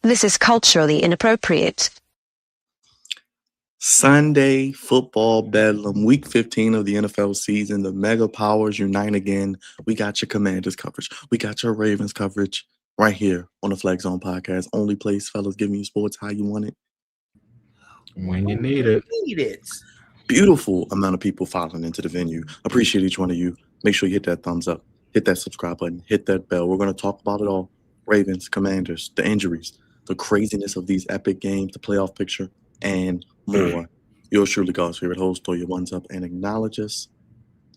This is culturally inappropriate. Sunday football bedlam, week 15 of the NFL season. The mega powers unite again. We got your Commanders coverage. We got your Ravens coverage right here on the Flex Zone podcast. Only place, fellas, giving you sports how you want it. When you need it. Beautiful amount of people filing into the venue. Appreciate each one of you. Make sure you hit that thumbs up, hit that subscribe button, hit that bell. We're going to talk about it all. Ravens, Commanders, the injuries, the craziness of these epic games, the playoff picture, and more. Yours truly, God's favorite host, throw your ones up and acknowledge us.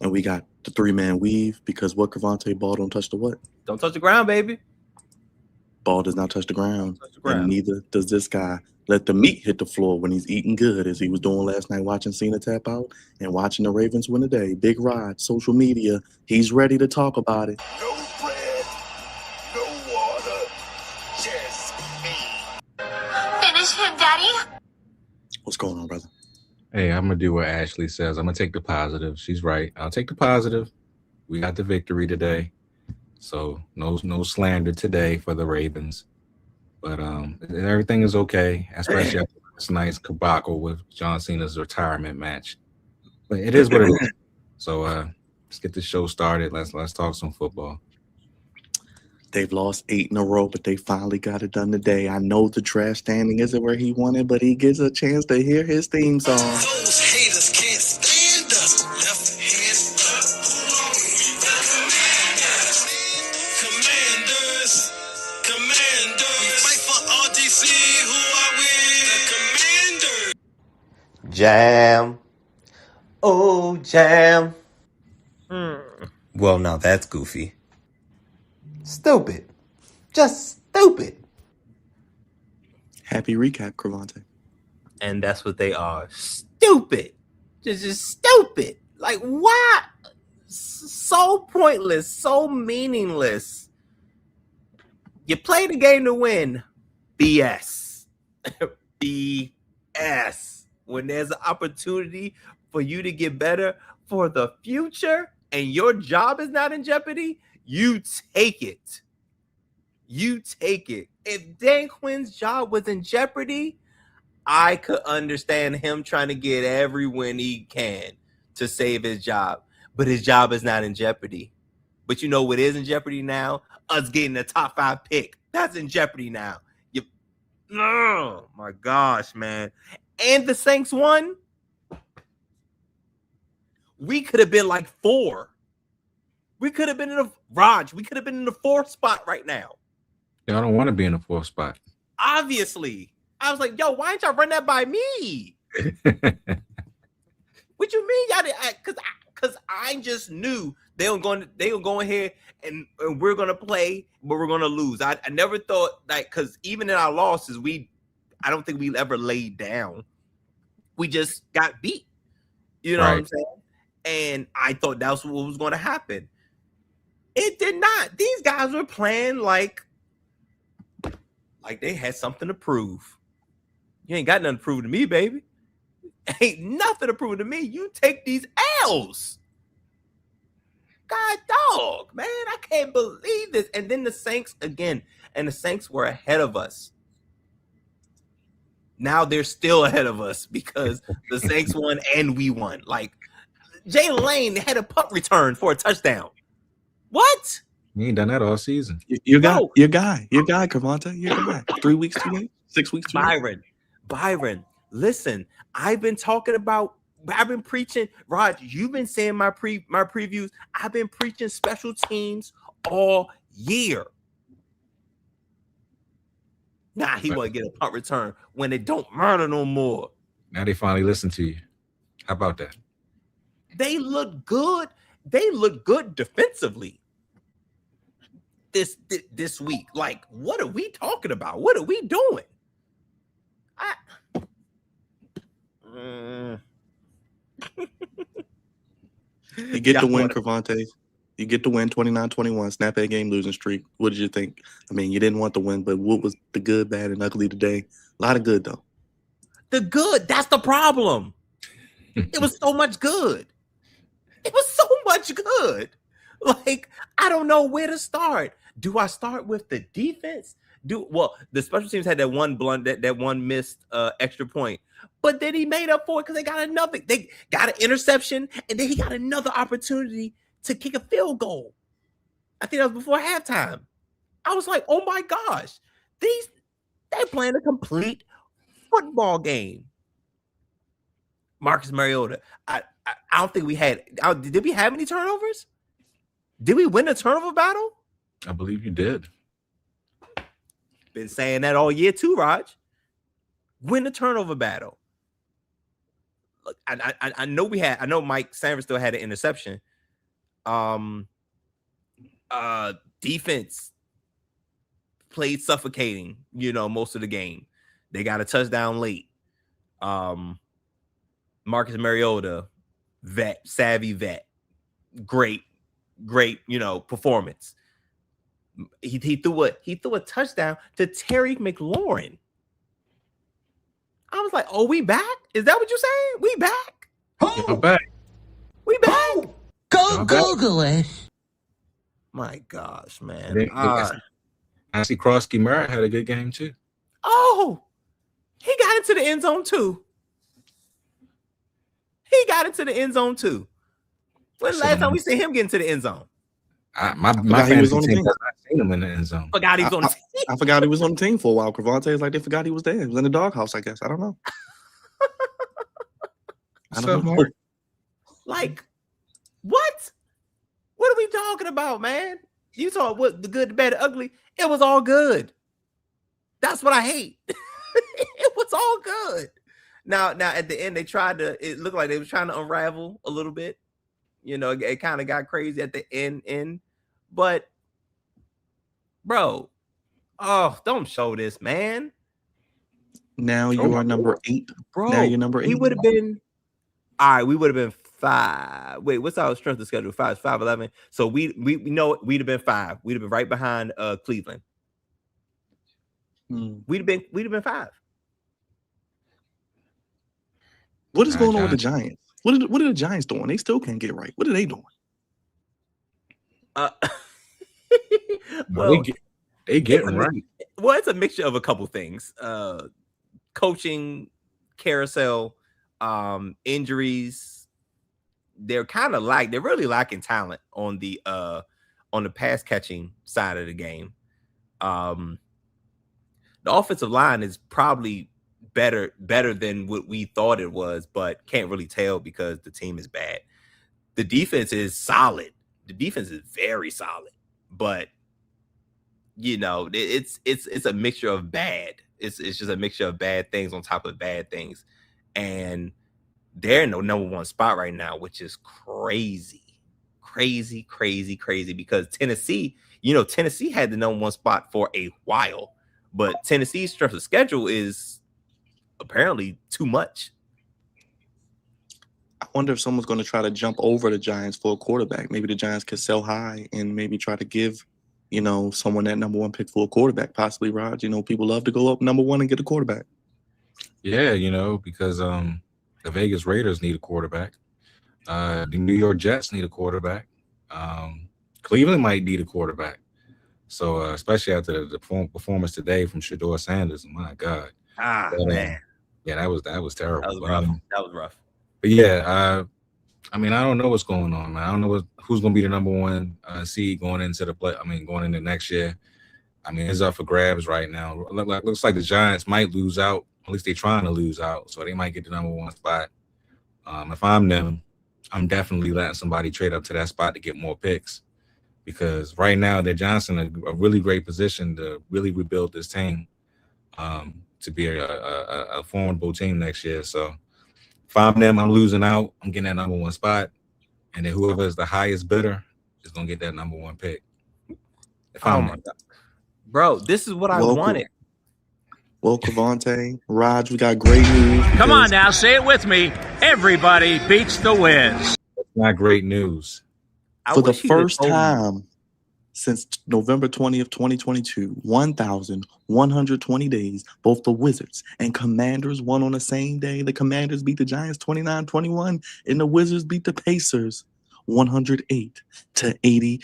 And we got the three-man weave because what, Crevonte? Ball don't touch the what? Don't touch the ground, baby. Ball does not touch the ground. And neither does this guy. Let the meat hit the floor when he's eating good, as he was doing last night, watching Cena tap out and watching the Ravens win today. Big Rod, social media. He's ready to talk about it. No bread, no water, just me. Finish him, Daddy. What's going on, brother? Hey, I'm going to do what Ashley says. I'm going to take the positive. She's right. I'll take the positive. We got the victory today. So no slander today for the Ravens. But everything is okay, especially after last night's debacle with John Cena's retirement match. But it is what it is. So let's get the show started. Let's talk some football. They've lost 8 in a row, but they finally got it done today. I know the trash standing isn't where he wanted, but he gets a chance to hear his theme song. Those haters can't stand us. Left hand up. Commanders. We fight for RDC. Who are we? The Commanders. Jam. Oh, jam. Well, now that's goofy. Stupid. Just stupid. Happy recap, Crevonte. And that's what they are. Stupid. Just stupid. Like, why? So pointless. So meaningless. You play the game to win. BS. BS. When there's an opportunity for you to get better for the future and your job is not in jeopardy, you take it. You take it. If Dan Quinn's job was in jeopardy, I could understand him trying to get every win he can to save his job. But his job is not in jeopardy. But you know what is in jeopardy now? Us getting the top 5 pick. That's in jeopardy now. Oh, my gosh, man. And the Saints won. We could have been like 4. We could have been in we could have been in the 4th spot right now. Yeah, I don't want to be in the 4th spot. Obviously. I was like, yo, why didn't y'all run that by me? What you mean y'all didn't? Because I just knew they were going to go ahead and we're going to play, but we're going to lose. I never thought that, because even in our losses, I don't think we ever laid down. We just got beat. You know what I'm saying? And I thought that was what was going to happen. It did not. These guys were playing like they had something to prove. You ain't got nothing to prove to me, baby. Ain't nothing to prove to me. You take these L's. God dog, man. I can't believe this. And then the Saints again. And the Saints were ahead of us. Now they're still ahead of us because the Saints won and we won. Like, Jay Lane had a punt return for a touchdown. What? You ain't done that all season. Your guy, Crevonte, your guy. 3 weeks too late? 6 weeks too late? Byron, listen, I've been preaching, Rog, you've been saying my previews. I've been preaching special teams all year. Nah, he won't get a punt return when it don't matter no more. Now they finally listen to you. How about that? They look good. They look good defensively this week. Like, what are we talking about? What are we doing? You get the win, Crevonte. You get the win, 29-21, snap that game losing streak. What did you think? I mean, you didn't want the win, but what was the good, bad, and ugly today? A lot of good, though. The good, that's the problem. It was so much good. It was so much good. Like, I don't know where to start. Do I start with the defense? The special teams had that one blunt, that one missed extra point, but then he made up for it because they got another. They got an interception, and then he got another opportunity to kick a field goal. I think that was before halftime. I was like, oh my gosh, they're playing a complete football game. Marcus Mariota. I don't think we had. Did we have any turnovers? Did we win a turnover battle? I believe you did. Been saying that all year too, Raj. Win the turnover battle. Look, I know we had. I know Mike Sanford still had an interception. Defense played suffocating. Most of the game. They got a touchdown late. Marcus Mariota, savvy vet, great, performance. He threw a touchdown to Terry McLaurin. I was like, "Oh, we back? Is that what you're saying? We back? We're back. We back? Go Google it. My gosh, man! I see Krosky Murray had a good game too. Oh, he got into the end zone too. When the last time we seen him get into the end zone? My fantasy team has not seen him in the end zone. Forgot he was on the team. I forgot he was on the team for a while. Crevonte is like they forgot he was there. He was in the doghouse, I guess. I don't know. Like, what? What are we talking about, man? You talk what the good, the bad, the ugly. It was all good. That's what I hate. It was all good. Now at the end, it looked like they were trying to unravel a little bit. It kind of got crazy at the end. But, bro, don't show this, man. Now you are number 8. Bro, now you're number 8. We would have been, all right, we would have been 5. Wait, what's our strength of schedule? 5 is 5'11". So we know we'd have been 5. We'd have been right behind Cleveland. We'd have been 5. What is going on with the Giants? What are the Giants doing? They still can't get right. What are they doing? Well, they getting right. Well, it's a mixture of a couple things. Coaching carousel, injuries. They're really lacking talent on the pass catching side of the game. The offensive line is probably better than what we thought it was, but can't really tell because the team is bad. The defense is solid. The defense is very solid, but it's a mixture of bad. It's just a mixture of bad things on top of bad things, and they're in the number 1 spot right now, which is crazy because Tennessee had the number 1 spot for a while, but Tennessee's strength of schedule is apparently too much. I wonder if someone's going to try to jump over the Giants for a quarterback. Maybe the Giants could sell high and maybe try to give, someone that number 1 pick for a quarterback, possibly, Rod. People love to go up number 1 and get a quarterback. Yeah, because the Vegas Raiders need a quarterback. The New York Jets need a quarterback. Cleveland might need a quarterback. So especially after the performance today from Shedeur Sanders, my God. Man. Yeah, that was terrible. That was rough. But yeah, I don't know what's going on, man. I don't know who's going to be the number 1 seed going into going into next year. It's up for grabs right now. Looks like the Giants might lose out. At least they're trying to lose out, so they might get the number 1 spot. If I'm them, I'm definitely letting somebody trade up to that spot to get more picks, because right now the Giants in a really great position to really rebuild this team to be a formidable team next year. So if I'm them, I'm losing out. I'm getting that number 1 spot, and then whoever is the highest bidder is gonna get that number 1 pick. If I'm them. Bro, this is what I wanted. Well, Crevonte, Raj, we got great news. Come on now, say it with me. Everybody beats the Wiz. That's not great news. For the first time since November 20th, 2022, 1,120 days, both the Wizards and Commanders won on the same day. The Commanders beat the Giants 29-21, and the Wizards beat the Pacers 108-89.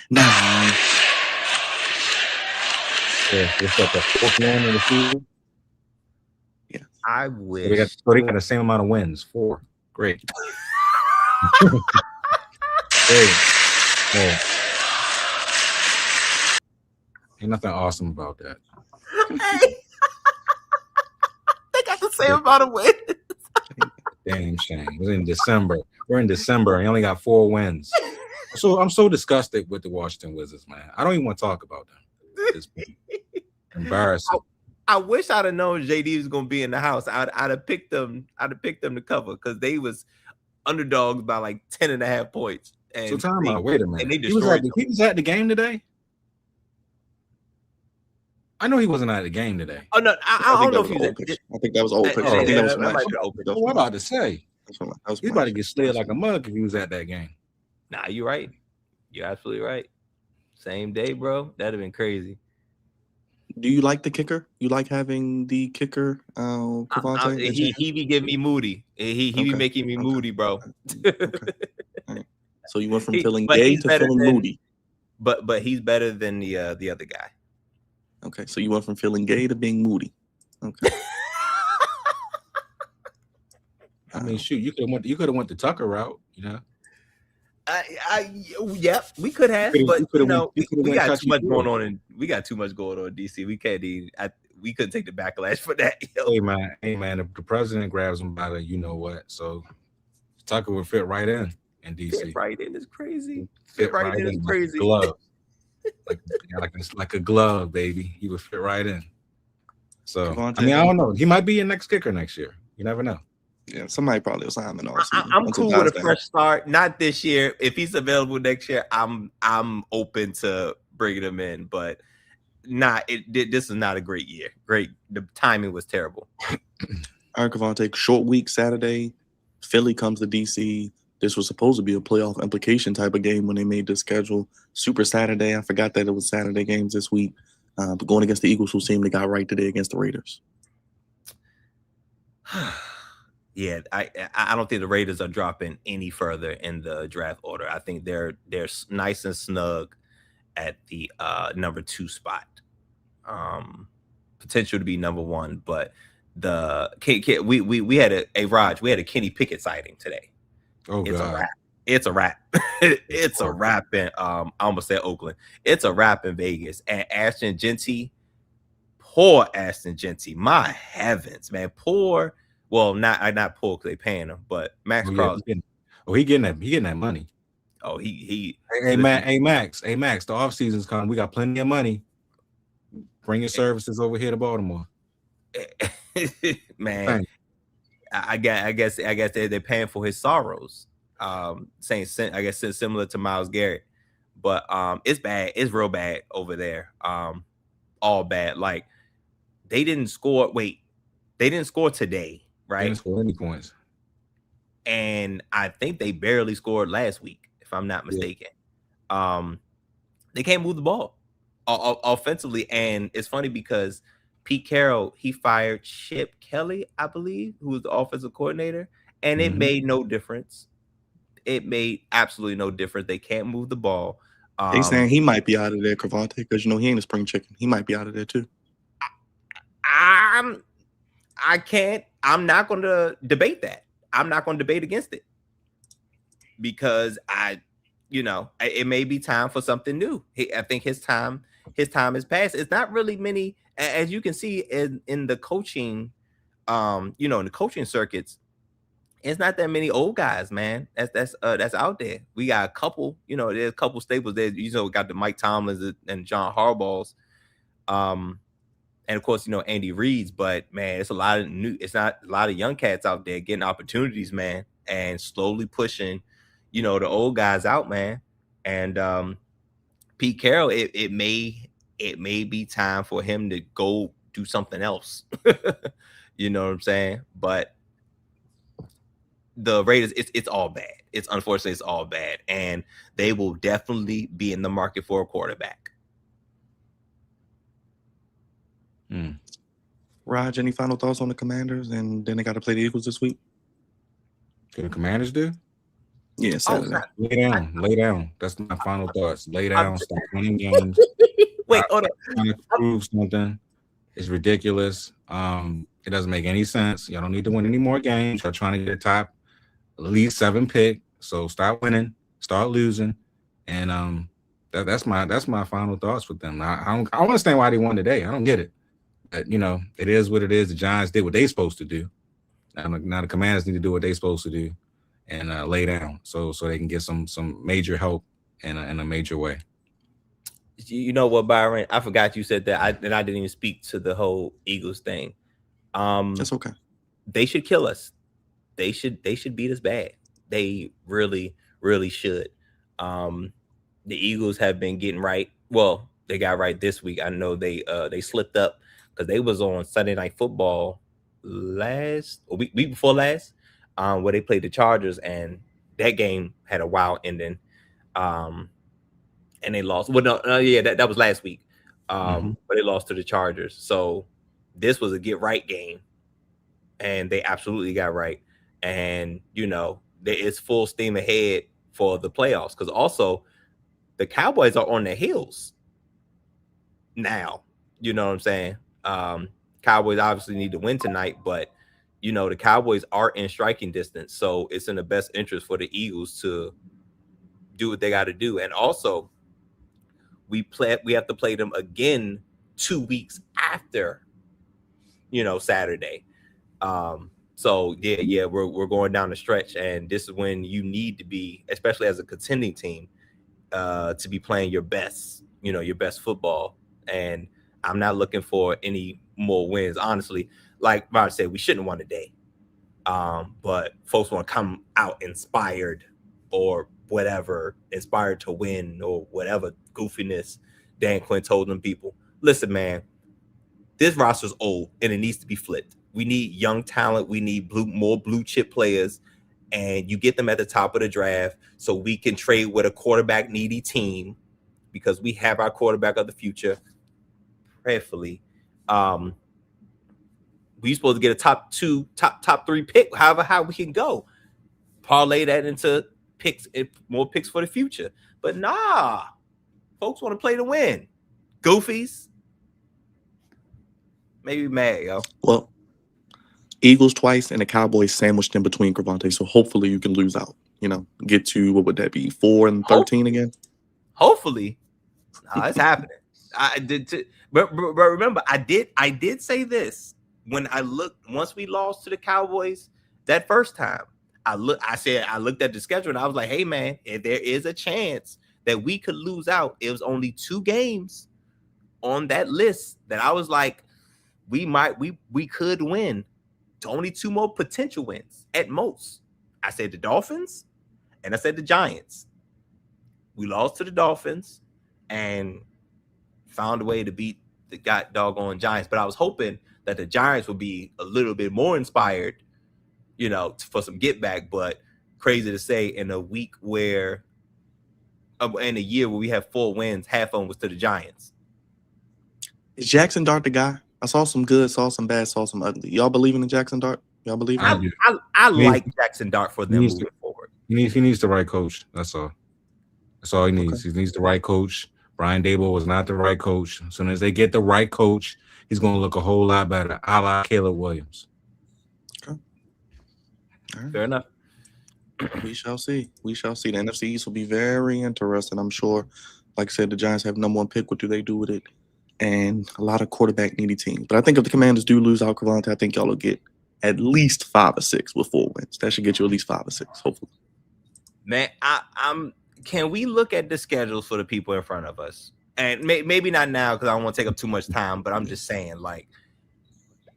It's like the fourth win in the season. I So wish. they got the same amount of wins. 4. Great. Great. Yeah. Ain't nothing awesome about that. Hey. They got the same amount of wins. Damn shame. It was in December. We're in December. And he only got 4 wins. So I'm so disgusted with the Washington Wizards, man. I don't even want to talk about them. It's embarrassing. I wish I'd have known JD was gonna be in the house. I'd have picked them. I'd have picked them to cover because they was underdogs by like 10.5 points. And So time out. Wait a minute. And they He was destroyed at the game today. I know he wasn't at the game today. Oh no, I don't know if he was. I think that was old picture. Oh, I think that was that might last be year. open. What I'm about to say. He's He's about to get slid like a mug if he was at that game. Nah, you're right. You're absolutely right. Same day, bro. That'd have been crazy. Do you like the kicker? You like having the kicker, Crevonte? He be getting me moody. He be making me moody, bro. Right. So you went from He- feeling but gay he's to better feeling than- moody. But he's better than the other guy. Okay, so you went from feeling gay to being moody. Okay. I mean, shoot, you could have went the Tucker route, you know. Yep, we could have, You but could've you know, went- you could've we went got touchy too much feely. going on, and we got too much going on in DC. We can't even. We couldn't take the backlash for that. Yo. Hey man, if the president grabs him by the you know what, so Tucker would fit right in DC. Fit right in is crazy. Fit right in is like a crazy. glove. like a glove, baby. He would fit right in. So Crevonte. I mean, I don't know. He might be your next kicker next year. You never know. Yeah, somebody probably will sign him in off season. I'm cool with a fresh start. Not this year. If he's available next year, I'm open to bringing him in. But this is not a great year. The timing was terrible. All right, Crevonte, short week Saturday. Philly comes to DC. This was supposed to be a playoff implication type of game when they made the schedule. Super Saturday. I forgot that it was Saturday games this week. But going against the Eagles, who seemed to got right today against the Raiders. Yeah, I don't think the Raiders are dropping any further in the draft order. I think they're nice and snug at the number 2 spot. Potential to be number 1, but we had Raj, we had a Kenny Pickett sighting today. Oh It's God. a wrap. It's a wrap. It's a wrap in I almost said Oakland. It's a wrap in Vegas. And Ashton Genty, poor Ashton Genty. My heavens, man. Poor. Well, not poor because they paying him, but Max Crosby. He getting that money. Oh, he Hey Max, the off season's coming. We got plenty of money. Bring your services over here to Baltimore. man. Thanks. I guess they're paying for his sorrows. Saying I guess it's similar to Myles Garrett, but it's bad. It's real bad over there. All bad. Like they didn't score. Wait, they didn't score today, right? They didn't score any points. And I think they barely scored last week, if I'm not mistaken. They can't move the ball offensively, and it's funny because Pete Carroll, he fired Chip Kelly, I believe, who was the offensive coordinator, and it made no difference. It made absolutely no difference. They can't move the ball. They saying he might be out of there, Crevonte, because he ain't a spring chicken. He might be out of there too. I'm not going to debate that. I'm not going to debate against it because it may be time for something new. I think his time has passed. It's not really many, as you can see in the coaching, in the coaching circuits. It's not that many old guys, man. That's out there. We got a couple, there's a couple staples there. We got the Mike Tomlins and John Harbaughs, and of course, Andy Reid's. But man, it's not a lot of young cats out there getting opportunities, man, and slowly pushing, the old guys out, man. And Pete Carroll, it may be time for him to go do something else. You know what I'm saying? But the Raiders, it's all bad. Unfortunately, it's all bad, and they will definitely be in the market for a quarterback. Raj, any final thoughts on the Commanders? And then they got to play the Eagles this week. Can the Commanders do? Yeah, Saturday. Lay down. That's my final thoughts. Lay down. Stop winning games. Wait, hold Trying to prove something. It's ridiculous. It doesn't make any sense. Y'all don't need to win any more games. Y'all trying to get a top at least 7 pick. So stop winning, start losing, and that's my final thoughts with them. I don't understand why they won today. I don't get it. But it is what it is. The Giants did what they supposed to do. Now the Commanders need to do what they're supposed to do and lay down so they can get some major help in a major way. You know what, Byron? I forgot you said that. I didn't even speak to the whole Eagles thing. That's okay. They should kill us. They should beat us bad. They really, really should. The Eagles have been getting right. Well, they got right this week. I know they slipped up because they was on Sunday Night Football week before last, where they played the Chargers, and that game had a wild ending. And they lost. Well, no, that was last week. But they lost to the Chargers. So this was a get right game, and they absolutely got right. And it's full steam ahead for the playoffs, because also the Cowboys are on their heels now. You know what I'm saying? Cowboys obviously need to win tonight, but the Cowboys are in striking distance, so it's in the best interest for the Eagles to do what they got to do. And also, we have to play them again 2 weeks after Saturday. So we're going down the stretch, and this is when you need to be, especially as a contending team, to be playing your best football. And I'm not looking for any more wins, honestly. Like Rod said, we shouldn't have won today, but folks want to come out inspired or whatever, inspired to win or whatever goofiness Dan Quinn told them people. Listen, man, this roster's old and it needs to be flipped. We need young talent. We need more blue chip players, and you get them at the top of the draft so we can trade with a quarterback needy team, because we have our quarterback of the future. Prayerfully, we supposed to get a top 3 pick, how we can go. Parlay that into picks, more picks for the future. But nah, folks want to play to win. Goofies. Maybe mad, yo. Well, Eagles twice and the Cowboys sandwiched in between, Crevonte. So hopefully you can lose out. Get to, what would that be, 4-13 again? Hopefully, it's happening. I did, but remember, I did say this when I looked once we lost to the Cowboys that first time. I looked at the schedule and I was like, hey man, if there is a chance that we could lose out, it was only 2 games on that list that I was like, we could win. Only 2 more potential wins at most. I said the Dolphins and I said the Giants. We lost to the Dolphins and found a way to beat the doggone Giants. But I was hoping that the Giants would be a little bit more inspired, for some get back. But crazy to say, in a week where, in a year where we have 4 wins, half of them was to the Giants. Is Jackson Dart the guy? I saw some good, saw some bad, saw some ugly. Y'all believing in Jackson Dart? Y'all believe in him? I like Jackson Dart for them moving forward. He needs the right coach. That's all. That's all he needs. Okay. He needs the right coach. Brian Daboll was not the right coach. As soon as they get the right coach, he's going to look a whole lot better, a la Caleb Williams. Okay. All right. Fair enough. We shall see. We shall see. The NFC East will be very interesting, I'm sure. Like I said, the Giants have number 1 pick. What do they do with it? And a lot of quarterback needy teams. But I think if the Commanders do lose out Crevonte, I think y'all will get at least 5 or 6 with 4 wins. That should get you at least 5 or 6, hopefully. Man, can we look at the schedules for the people in front of us? And maybe not now because I don't want to take up too much time, but I'm just saying, like,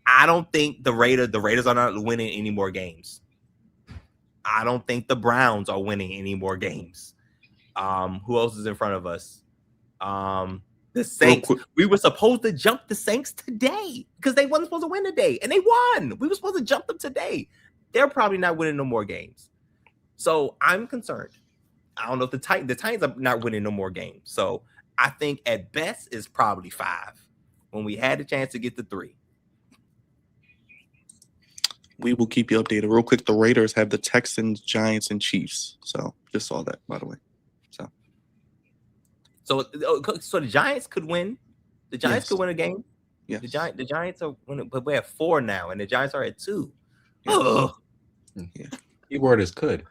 I don't think the Raiders are not winning any more games. I don't think the Browns are winning any more games. Who else is in front of us? The Saints. We were supposed to jump the Saints today because they wasn't supposed to win today, and they won. We were supposed to jump them today. They're probably not winning no more games. So I'm concerned. I don't know if the Titans are not winning no more games. So I think at best it's probably 5 when we had the chance to get to 3. We will keep you updated. Real quick, the Raiders have the Texans, Giants, and Chiefs. So just saw that, by the way. So the Giants could win. The Giants could win a game. Yes. The Giants are winning, but we're at 4 now, and the Giants are at 2. Yeah. Ugh. Yeah. Keyword is could.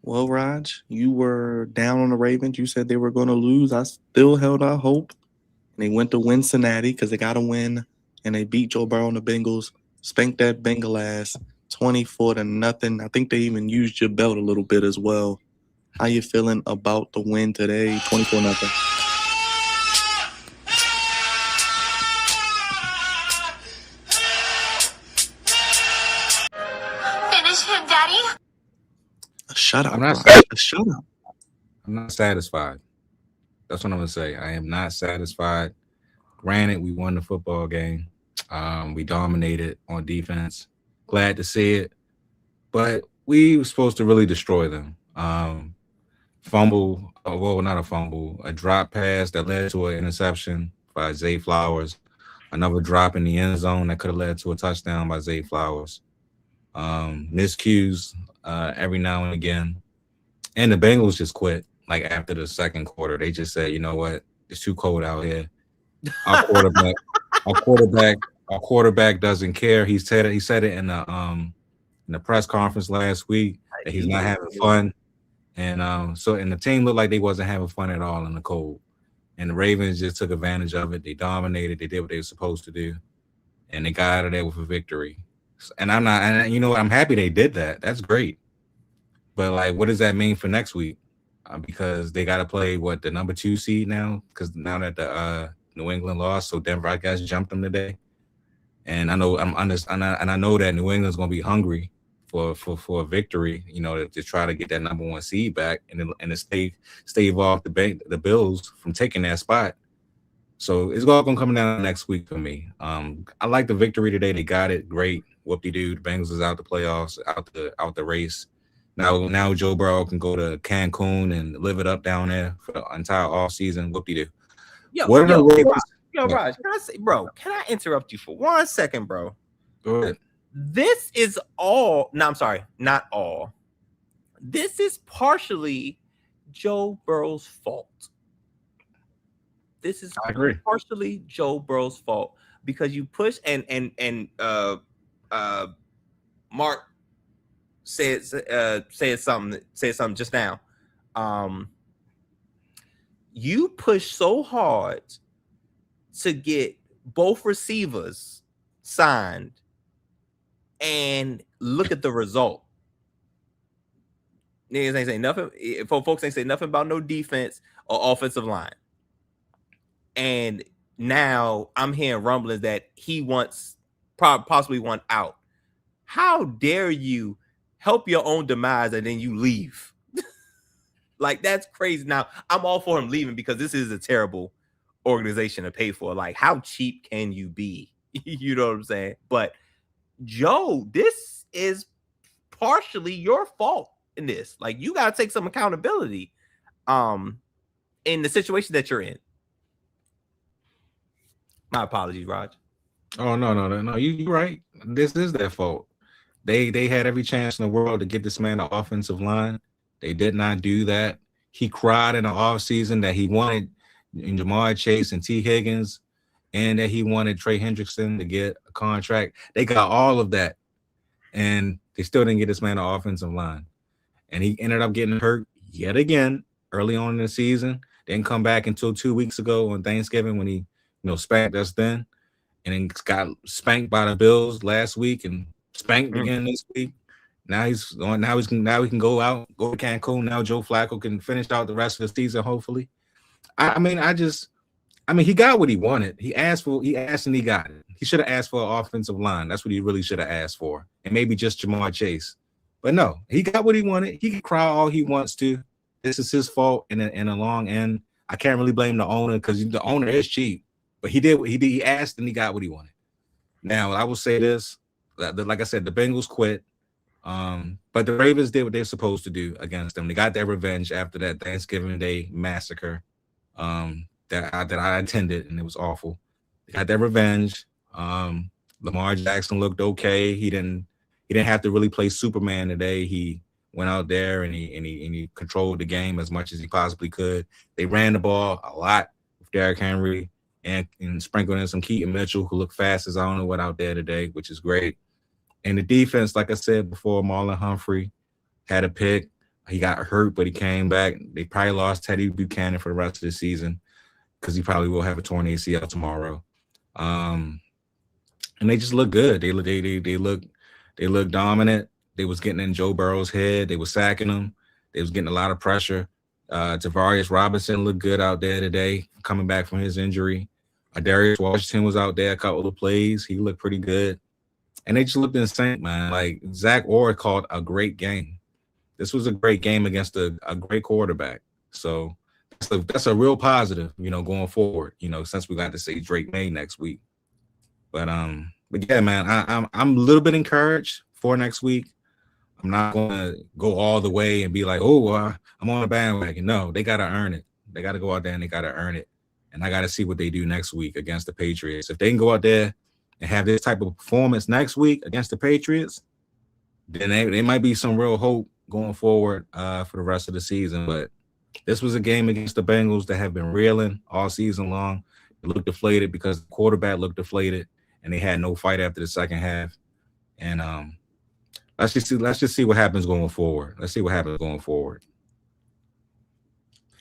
Well, Raj, you were down on the Ravens. You said they were going to lose. I still held out hope. And they went to win Cincinnati because they got to win. And they beat Joe Burrow and the Bengals. Spanked that Bengal ass 24-0. I think they even used your belt a little bit as well. How you feeling about the win today? 24-0. Finish him, Daddy. A shutout. I'm not Raj. A shutout. I'm not satisfied. That's what I'm gonna say. I am not satisfied. Granted, we won the football game. We dominated on defense. Glad to see it. But we were supposed to really destroy them. Fumble, well, not a fumble, a drop pass that led to an interception by Zay Flowers. Another drop in the end zone that could have led to a touchdown by Zay Flowers. Miscues every now and again. And the Bengals just quit. Like after the second quarter, they just said, you know what? It's too cold out here. Our quarterback doesn't care. He said it in the press conference last week that he's not having fun. And the team looked like they wasn't having fun at all in the cold. And the Ravens just took advantage of it. They dominated. They did what they were supposed to do. And they got out of there with a victory. And I'm happy they did that. That's great. But like, what does that mean for next week? Because they got to play the number 2 seed now. Because now that the New England lost, so Denver, I guess, jumped them today. And I know I know that New England's going to be hungry for a victory. You know, to try to get that number 1 seed back and to stave off the Bills from taking that spot. So it's all going to come down next week for me. I like the victory today. They got it. Great. Whoop-de-doo. The Bengals is out the playoffs, out the race. Now Joe Burrow can go to Cancun and live it up down there for the entire offseason. Whoop-de-doo. Raj, can I interrupt you for 1 second, bro? Go ahead. This is all. No, I'm sorry. Not all. This is partially Joe Burrow's fault. This is partially Joe Burrow's fault because you push and Mark said something just now. You push so hard to get both receivers signed, and look at the result. Niggas ain't say nothing. Folks ain't say nothing about no defense or offensive line. And now I'm hearing rumblings that he possibly want out. How dare you help your own demise and then you leave? Like, that's crazy. Now, I'm all for him leaving because this is a terrible organization to pay for. Like, how cheap can you be? You know what I'm saying? But Joe, this is partially your fault in this. Like, you got to take some accountability in the situation that you're in. My apologies, Raj. Oh, no. You're right. This is their fault. They had every chance in the world to get this man an offensive line. They did not do that. He cried in the offseason that he wanted Jamar Chase and T. Higgins and that he wanted Trey Hendrickson to get a contract. They got all of that, and they still didn't get this man an offensive line. And he ended up getting hurt yet again early on in the season. Didn't come back until 2 weeks ago on Thanksgiving when he spanked us then. And then got spanked by the Bills last week and spanked again this week. Now he can go to Cancun. Now Joe Flacco can finish out the rest of the season, hopefully. I mean, he got what he wanted. He asked and he got it. He should have asked for an offensive line. That's what he really should have asked for. And maybe just Jamar Chase. But no, he got what he wanted. He can cry all he wants to. This is his fault in the long end. I can't really blame the owner because the owner is cheap. But he did. He asked and he got what he wanted. Now, I will say this. Like I said, the Bengals quit. But the Ravens did what they're supposed to do against them. They got their revenge after that Thanksgiving Day massacre that I attended, and it was awful. They got their revenge. Lamar Jackson looked okay. He didn't have to really play Superman today. He went out there and he controlled the game as much as he possibly could. They ran the ball a lot with Derrick Henry and sprinkled in some Keaton Mitchell, who looked fast as I don't know what out there today, which is great. And the defense, like I said before, Marlon Humphrey had a pick. He got hurt, but he came back. They probably lost Teddy Buchanan for the rest of the season because he probably will have a torn ACL tomorrow. And they just look good. They look dominant. They was getting in Joe Burrow's head. They was sacking him. They was getting a lot of pressure. Tavarius Robinson looked good out there today, coming back from his injury. Darius Washington was out there a couple of plays. He looked pretty good. And they just looked in sync, man. Like, Zach Orr called a great game. This was a great game against a great quarterback. So that's a real positive, going forward, since we got to see Drake May next week. But yeah, man, I'm a little bit encouraged for next week. I'm not going to go all the way and be like, I'm on a bandwagon. No, they got to earn it. They got to go out there and they got to earn it. And I got to see what they do next week against the Patriots. If they can go out there and have this type of performance next week against the Patriots, then they might be some real hope going forward for the rest of the season. But this was a game against the Bengals that have been reeling all season long. They looked deflated because the quarterback looked deflated, and they had no fight after the second half. And let's just see what happens going forward.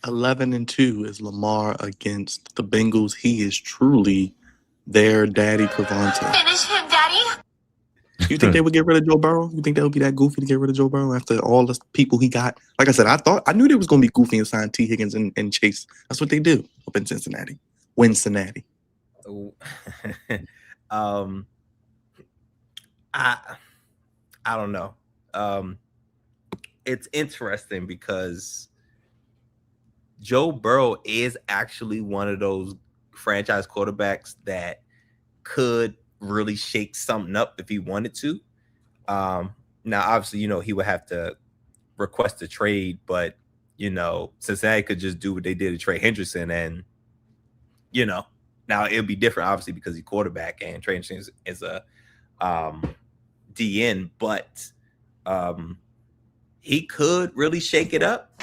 11-2 is Lamar against the Bengals. He is truly their daddy, Crevonte. Finish him, Daddy. You think they would get rid of Joe Burrow? You think that would be that goofy to get rid of Joe Burrow after all the people he got? Like I said, I knew they was going to be goofy and sign T. Higgins and Chase. That's what they do up in Cincinnati. Cincinnati. I don't know. It's interesting because Joe Burrow is actually one of those franchise quarterbacks that could really shake something up if he wanted to. Now, obviously, he would have to request a trade, but Cincinnati could just do what they did to Trey Hendrickson, and now it'll be different, obviously, because he's quarterback and Trey Hendrickson is a DN, but he could really shake it up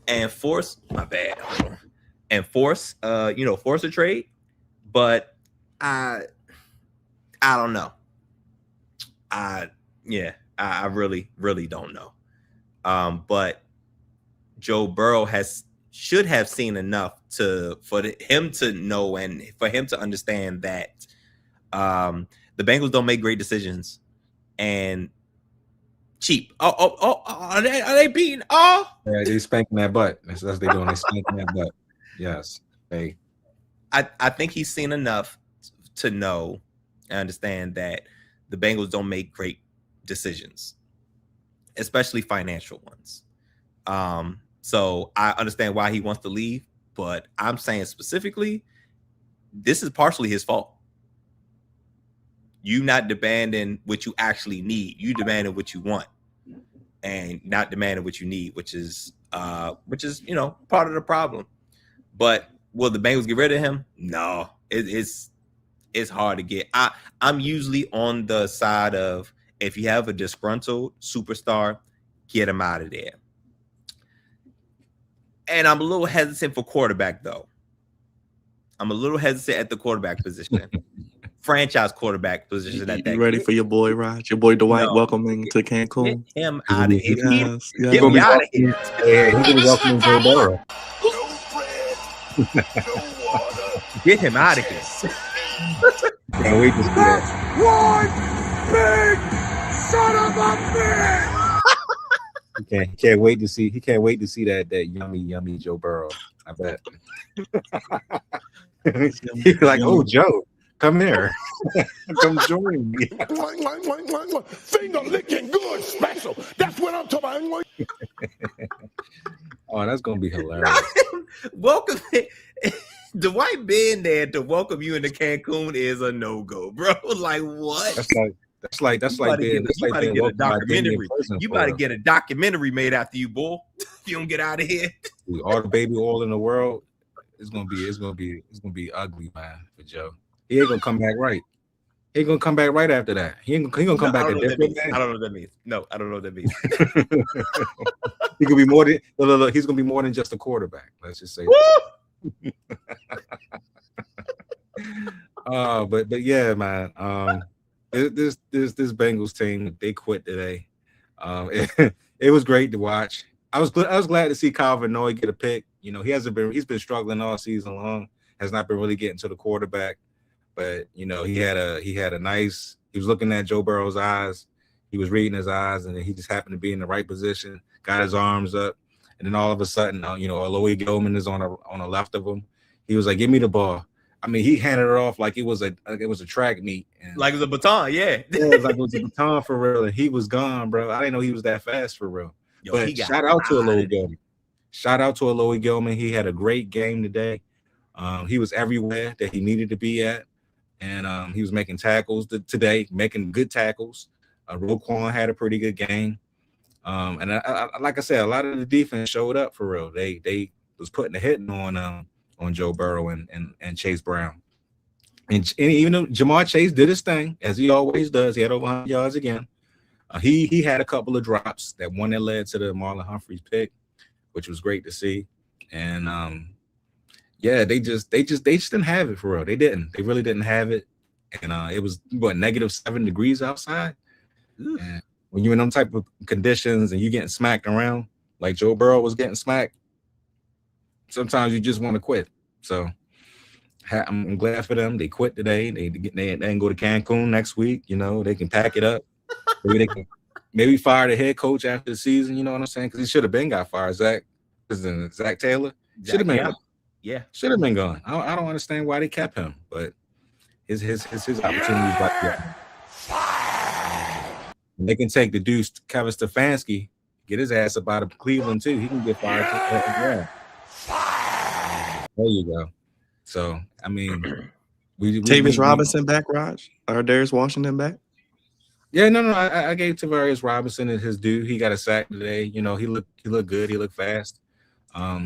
and force force a trade. But I don't know. I really don't know. But Joe Burrow should have seen enough for him to know and for him to understand that the Bengals don't make great decisions and cheap. Are they beating? Yeah, they spanking that butt. That's what they doing. They spanking that butt. Yes. I think he's seen enough to know and understand that the Bengals don't make great decisions, especially financial ones. So I understand why he wants to leave, but I'm saying specifically, this is partially his fault. You not demanding what you actually need. You demanding what you want and not demanding what you need, which is part of the problem. But will the Bengals get rid of him? No, it's hard to get. I'm usually on the side of, if you have a disgruntled superstar, get him out of there. And I'm a little hesitant for quarterback, though. I'm a little hesitant at the quarterback position. Franchise quarterback position. You ready for your boy, Raj? Your boy Dwight welcoming to Cancun? Get him out of here. Yes. Get me out of here. Yeah, he's gonna welcome Joe Burrow. No bread, no water. Get him out of here. Can't wait to see that. One big son of a bitch. He can't wait to see that yummy Joe Burrow. I bet. He's like, oh, Joe, come here. Come join me. Finger licking good special. That's what I'm talking about. Oh, that's gonna be hilarious. Welcome. Dwight being there to welcome you into Cancun is a no-go, bro. Like, what? That's like being welcomed by Disney in prison. You got to get a documentary made after you, boy. If you don't get out of here. All the baby oil in the world, it's gonna be ugly, man, for Joe. He ain't gonna come back right. He gonna come back right after that. He gonna come back a different man. I don't know what that means. No, I don't know what that means. He could be more than he's gonna be more than just a quarterback. Let's just say that. But yeah, man. This Bengals team, they quit today. It was great to watch. I was glad to see Kyle Van Noy get a pick. You know, he's been struggling all season long, has not been really getting to the quarterback. But you know, he was looking at Joe Burrow's eyes, he was reading his eyes, and then he just happened to be in the right position, got his arms up, and then all of a sudden, you know, Aloy Gilman is on the left of him. He was like, "Give me the ball." I mean, he handed it off like it was a track meet, and like it was a baton, yeah. Yeah, it was a baton for real, and he was gone, bro. I didn't know he was that fast for real. Yo, but shout out to Aloy Gilman. Shout out to Aloy Gilman. He had a great game today. He was everywhere that he needed to be at, and he was making tackles today, making good tackles. Roquan had a pretty good game, and I, like I said, a lot of the defense showed up for real. They was putting a hitting on Joe Burrow and Chase Brown, and even though Jamar Chase did his thing as he always does, he had over 100 yards again. He had a couple of drops, that one that led to the Marlon Humphreys pick, which was great to see. And yeah, they just didn't have it for real. They really didn't have it. And it was -7 degrees outside. And when you're in them type of conditions and you getting smacked around like Joe Burrow was getting smacked, sometimes you just want to quit. So I'm glad for them. They quit today. They can go to Cancun next week. You know, they can pack it up. Maybe they can fire the head coach after the season. You know what I'm saying? Because he should have been got fired. Zach Taylor should have been. Yeah, should have been gone. I don't understand why they kept him, but his opportunities like that. They can take the deuce, Kevin Stefanski, get his ass up out of Cleveland too. He can get fired as well. There you go. So I mean, Tavius Robinson back, Raj, or Darius Washington back. Yeah, no. I gave Tavarius Robinson his due. He got a sack today. You know, he looked good. He looked fast.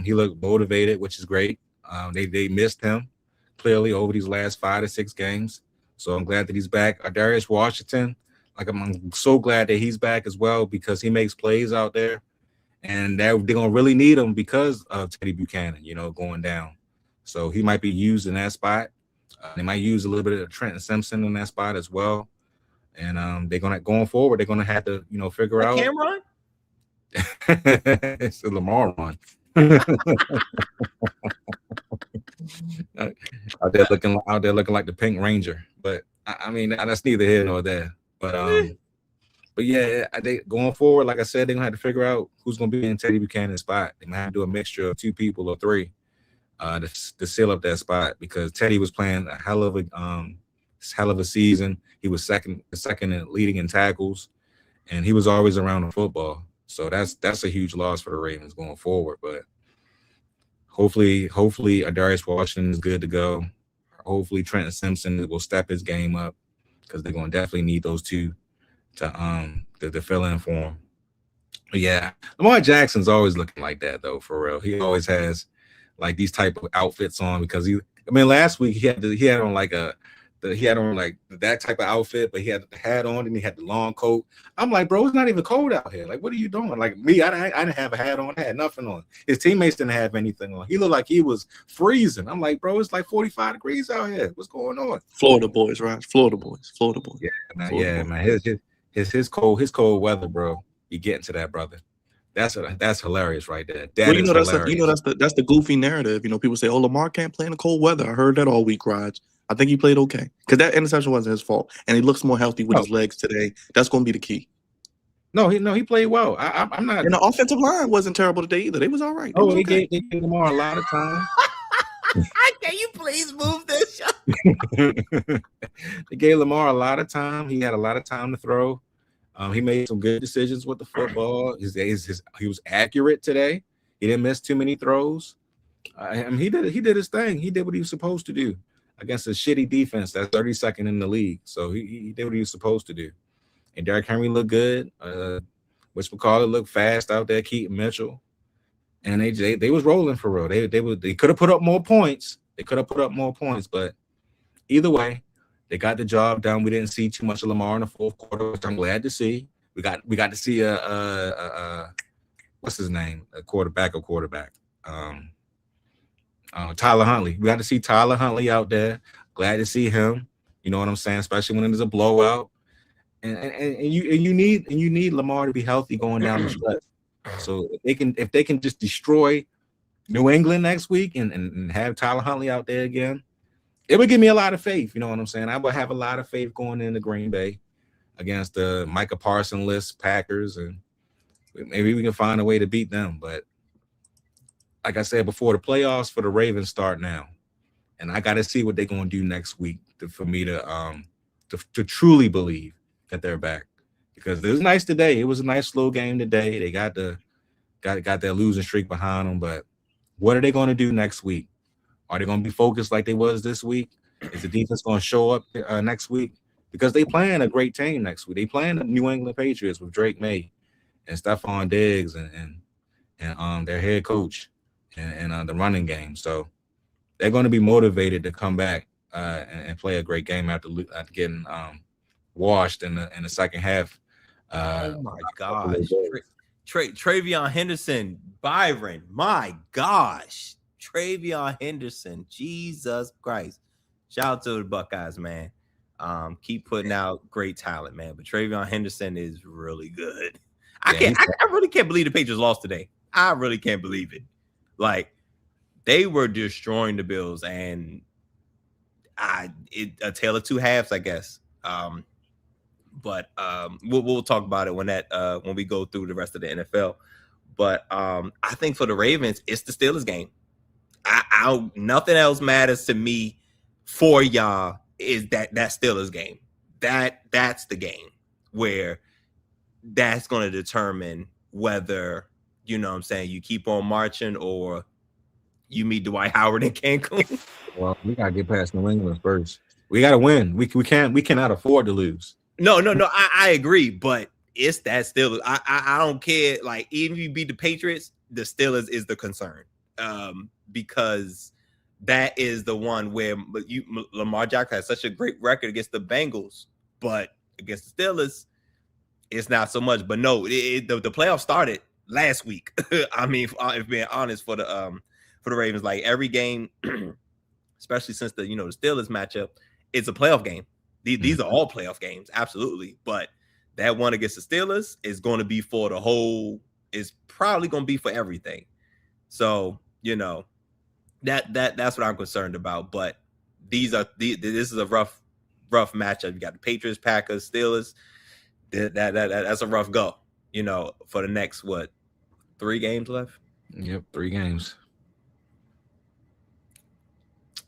He looked motivated, which is great. They missed him clearly over these last 5 to 6 games. So I'm glad that he's back. Darius Washington, like I'm so glad that he's back as well, because he makes plays out there, and they're gonna really need him because of Teddy Buchanan, you know, going down. So he might be used in that spot. They might use a little bit of Trenton Simpson in that spot as well. And they're going forward. They're gonna have to, you know, figure out. Cameron? It's a Lamar run. out there looking like the Pink Ranger. But I mean, that's neither here nor there. But yeah, they going forward. Like I said, they're gonna have to figure out who's gonna be in Teddy Buchanan's spot. They might have to do a mixture of 2 people or 3 to seal up that spot, because Teddy was playing a hell of a season. He was second in leading in tackles, and he was always around the football. So that's a huge loss for the Ravens going forward. But hopefully Darius Washington is good to go. Hopefully Trenton Simpson will step his game up, because they're going to definitely need those 2 to fill in for him. But yeah, Lamar Jackson's always looking like that though, for real. He always has like these type of outfits on, because last week he had on that type of outfit, but he had the hat on and he had the long coat. I'm like, bro, it's not even cold out here. Like, what are you doing? Like me, I didn't have a hat on. I had nothing on. His teammates didn't have anything on. He looked like he was freezing. I'm like, bro, it's like 45 degrees out here. What's going on? Florida boys, right? Florida boys. Yeah, man. His cold weather, bro. You getting to that, brother. That's hilarious right there. That's the goofy narrative. You know, people say, "Oh, Lamar can't play in the cold weather." I heard that all week, Raj. I think he played okay, because that interception wasn't his fault, and he looks more healthy with his legs today. That's going to be the key. No, he played well. I'm not. And the offensive line wasn't terrible today either. They was all right. They gave Lamar a lot of time. Can you please move this? They gave Lamar a lot of time. He had a lot of time to throw. He made some good decisions with the football. He was accurate today. He didn't miss too many throws. He did his thing. He did what he was supposed to do against a shitty defense that's 32nd in the league. So he did what he was supposed to do. And Derrick Henry looked good. Which McCauley looked fast out there. Keaton Mitchell, and they was rolling for real. They could have put up more points. But either way, They got the job done. We didn't see too much of Lamar in the fourth quarter, which I'm glad to see. We got to see what's his name? A quarterback. Tyler Huntley. We got to see Tyler Huntley out there. Glad to see him. You know what I'm saying? Especially when there's a blowout. And you need Lamar to be healthy going down the stretch. So if they can just destroy New England next week and have Tyler Huntley out there again, it would give me a lot of faith. You know what I'm saying? I would have a lot of faith going into Green Bay against the Micah Parsons Packers, and maybe we can find a way to beat them. But like I said before, the playoffs for the Ravens start now, and I got to see what they're going to do next week for me to truly believe that they're back. Because it was nice today. It was a nice slow game today. They got their losing streak behind them. But what are they going to do next week? Are they going to be focused like they was this week? Is the defense going to show up next week? Because they playing a great team next week. They playing the New England Patriots with Drake May and Stephon Diggs and their head coach and the running game. So they're going to be motivated to come back and play a great game after getting washed in the second half. Oh my gosh. Travion Henderson, Byron, my gosh. Travion Henderson, Jesus Christ. Shout out to the Buckeyes, man. Keep putting out great talent, man. But Travion Henderson is really good. I really can't believe the Patriots lost today. I really can't believe it. Like, they were destroying the Bills, and a tale of two halves, I guess. But we'll talk about it when we go through the rest of the NFL. But I think for the Ravens, it's the Steelers game. Nothing else matters to me for y'all is that Steelers game. That's the game where that's going to determine whether, you know what I'm saying, you keep on marching or you meet Dwight Howard in Cancun. Well, we got to get past New England first. We got to win. We cannot afford to lose. No, I agree, but it's that Steelers. I don't care. Like, even if you beat the Patriots, the Steelers is the concern. Because that is the one where Lamar Jackson has such a great record against the Bengals, but against the Steelers, it's not so much. But no, the playoffs started last week. I mean, if being honest, for the Ravens, like every game, especially since the Steelers matchup, it's a playoff game. These are all playoff games, absolutely. But that one against the Steelers is going to be for the whole. Is probably going to be for everything. So that's what I'm concerned about. But this is a rough matchup. You got the Patriots, Packers, Steelers. That's a rough go. For the next 3 games left. Yep, 3 games.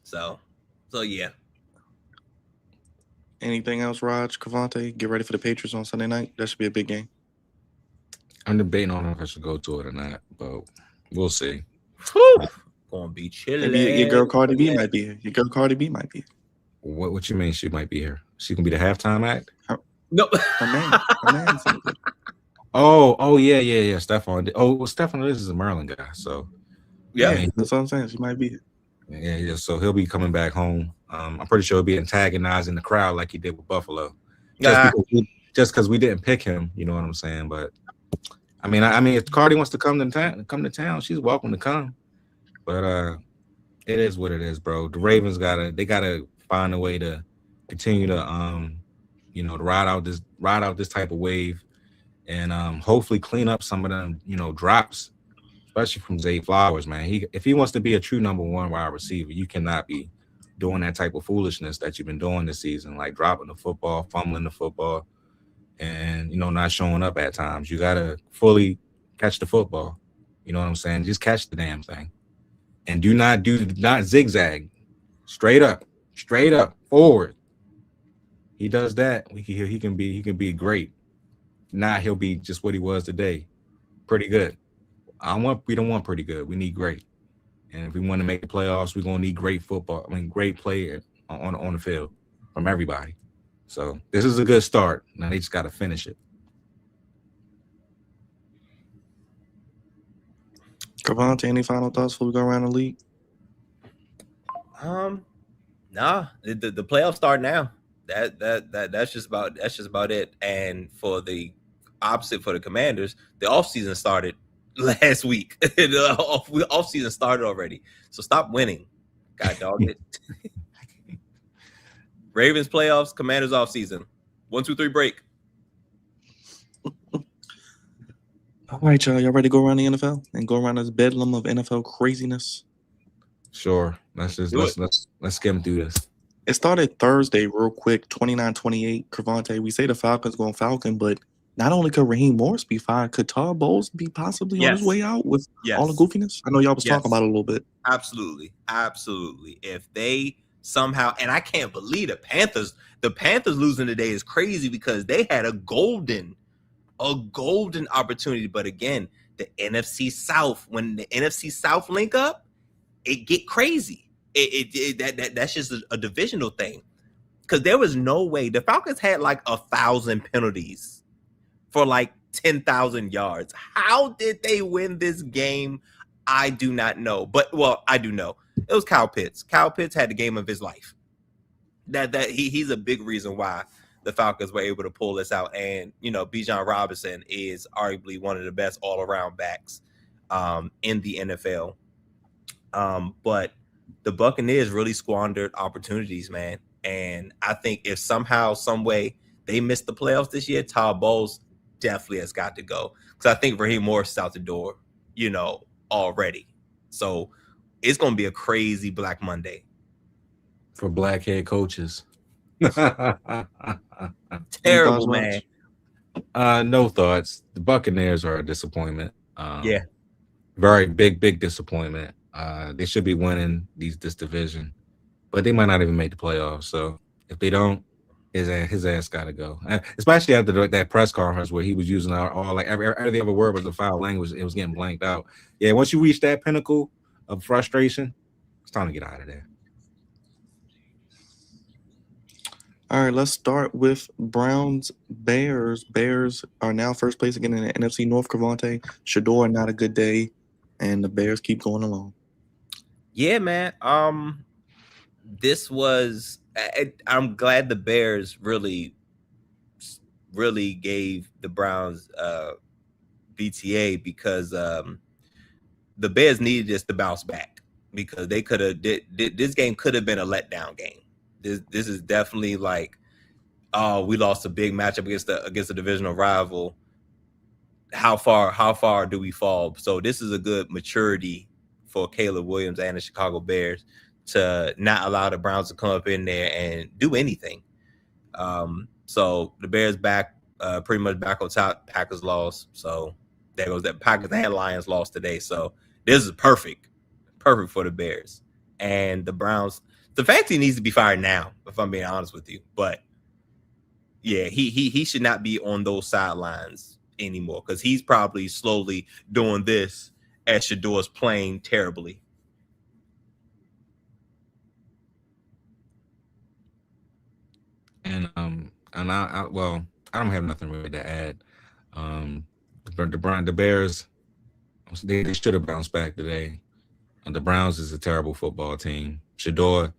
So yeah. Anything else, Rog, Crevonte? Get ready for the Patriots on Sunday night. That should be a big game. I'm debating on if I should go to it or not, but we'll see. Gonna be chilling. Maybe your girl Cardi B might be here. Your girl Cardi B might be here. What you mean she might be here? She gonna be the halftime act? No. Her man's here. Oh yeah. Stephon. Stephon, this is a Maryland guy, so yeah, that's what I'm saying. She might be here. Yeah. So he'll be coming back home. I'm pretty sure he'll be antagonizing the crowd like he did with Buffalo. Just because we didn't pick him, you know what I'm saying? But I mean, if Cardi wants to come to town, she's welcome to come. But it is what it is, bro. The Ravens gotta find a way to continue to to ride out this type of wave, and hopefully clean up some of them drops, especially from Zay Flowers, man. If he wants to be a true number 1 wide receiver, you cannot be doing that type of foolishness that you've been doing this season, like dropping the football, fumbling the football, and not showing up at times. You gotta fully catch the football. You know what I'm saying? Just catch the damn thing, and do not zigzag. Straight up, forward. He does that. He can be great. Not he'll be just what he was today. Pretty good. We don't want pretty good. We need great. And if we want to make the playoffs, we're gonna need great football. Great play on the field from everybody. So this is a good start. Now they just got to finish it. Crevonte, any final thoughts before we go around the league? Nah. The playoffs start now. That's just about it. And for the opposite for the Commanders, the offseason started last week. The offseason started already. So stop winning. God dog it. Ravens playoffs, Commanders offseason. 1, 2, 3 break. All right, y'all ready to go around the NFL and go around this bedlam of NFL craziness? Sure. Let's skim through this. It started Thursday real quick, 29-28, Crevonte. We say the Falcons going Falcon, but not only could Raheem Morris be fired, could Todd Bowles be possibly on his way out with all the goofiness? I know y'all was talking about it a little bit. Absolutely. If they somehow, and I can't believe the Panthers losing today is crazy because they had a golden opportunity. But again, the NFC South, when the NFC South link up, it get crazy. That's just a divisional thing, because there was no way the Falcons had like 1,000 penalties for like 10,000 yards. How did they win this game? I do not know. But I do know. It was Kyle Pitts. Kyle Pitts had the game of his life. He's a big reason why the Falcons were able to pull this out. And Bijan Robinson is arguably one of the best all-around backs in the NFL. But the Buccaneers really squandered opportunities, man. And I think if somehow, some way they missed the playoffs this year, Todd Bowles definitely has got to go. Because I think Raheem Morris is out the door, already. So it's going to be a crazy Black Monday. For black head coaches. Terrible, man. No thoughts. The Buccaneers are a disappointment. Yeah. Very big disappointment. They should be winning this division, but they might not even make the playoffs. So if they don't, his ass got to go. Especially after that press conference where he was using all like every other word was a foul language. It was getting blanked out. Yeah, once you reach that pinnacle of frustration, it's time to get out of there. All right, let's start with Browns Bears. Bears are now first place again in the NFC North. Crevonte, Shador, not a good day, and the Bears keep going along. Yeah, man. This was. I'm glad the Bears really gave the Browns BTA, because the Bears needed this to bounce back, because they could have this game could have been a letdown game. This is definitely like, we lost a big matchup against a divisional rival. How far do we fall? So this is a good maturity for Caleb Williams and the Chicago Bears to not allow the Browns to come up in there and do anything. So the Bears back, pretty much back on top. Packers lost, so there goes that. Packers and Lions lost today, so this is perfect for the Bears. And the Browns, the fact he needs to be fired now, if I'm being honest with you. But yeah, he should not be on those sidelines anymore, because he's probably slowly doing this as Shador's playing terribly. And I don't have nothing really to add. The Bears, they should have bounced back today. The Browns is a terrible football team. Shador,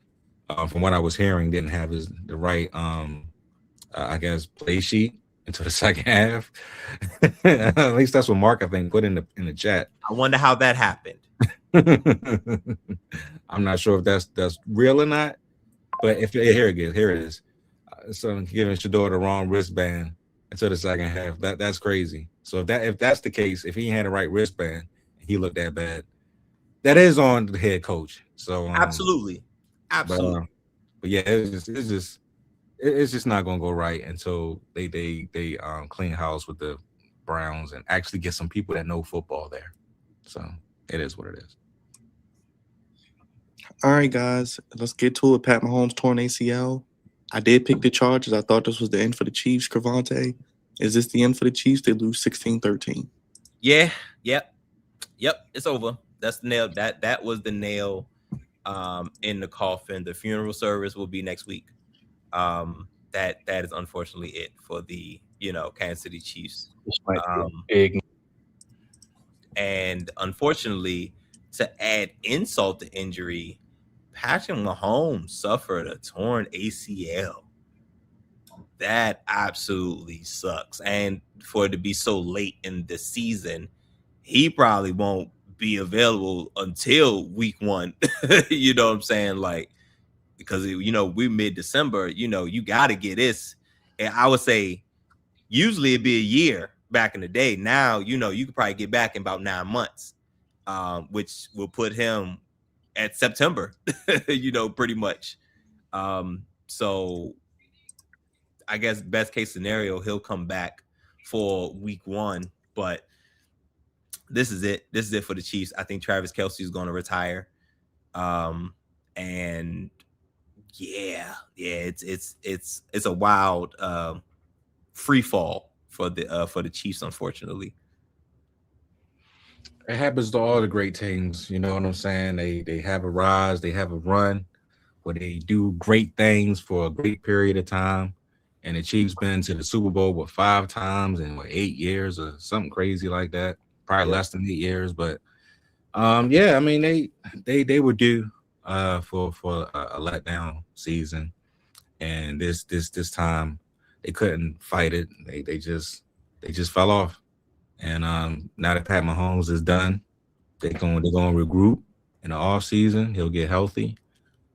from what I was hearing, didn't have the right play sheet until the second half. At least that's what Mark, I think, put in the chat. I wonder how that happened. I'm not sure if that's real or not, but here it is. So giving Shador the wrong wristband until the second half, that's crazy. So if that's the case, if he had the right wristband, he looked that bad, that is on the head coach. So absolutely. But yeah, it's just not gonna go right until they clean house with the Browns and actually get some people that know football there. So it is what it is. All right, guys, let's get to it. Pat Mahomes torn ACL. I did pick the Chargers. I thought this was the end for the Chiefs. Crevonte, is this the end for the Chiefs? They lose 16-13. Yeah. Yep. It's over. That's the nail. That was the nail in the coffin. The funeral service will be next week. That is unfortunately it for the Kansas City Chiefs. This might be big. And unfortunately, to add insult to injury, Patrick Mahomes suffered a torn ACL. That absolutely sucks. And for it to be so late in the season, he probably won't be available until week 1. You know what I'm saying? Like, because, you know, we're mid-December, you know, you got to get this. And I would say usually it'd be a year back in the day. Now, you know, you could probably get back in about 9 months, which will put him at September, you know, pretty much. So I guess best case scenario, he'll come back for week 1, but this is it. This is it for the Chiefs. I think Travis Kelce is going to retire. And yeah, it's a wild free fall for the Chiefs, unfortunately. It happens to all the great teams. You know what I'm saying? They have a rise, they have a run where they do great things for a great period of time. And the Chiefs been to the Super Bowl 5 times in 8 years or something crazy like that. Probably less than 8 years, but yeah, I mean they were due for a letdown season, and this time they couldn't fight it. They just fell off. And now that Pat Mahomes is done, they're going to regroup in the off season. He'll get healthy.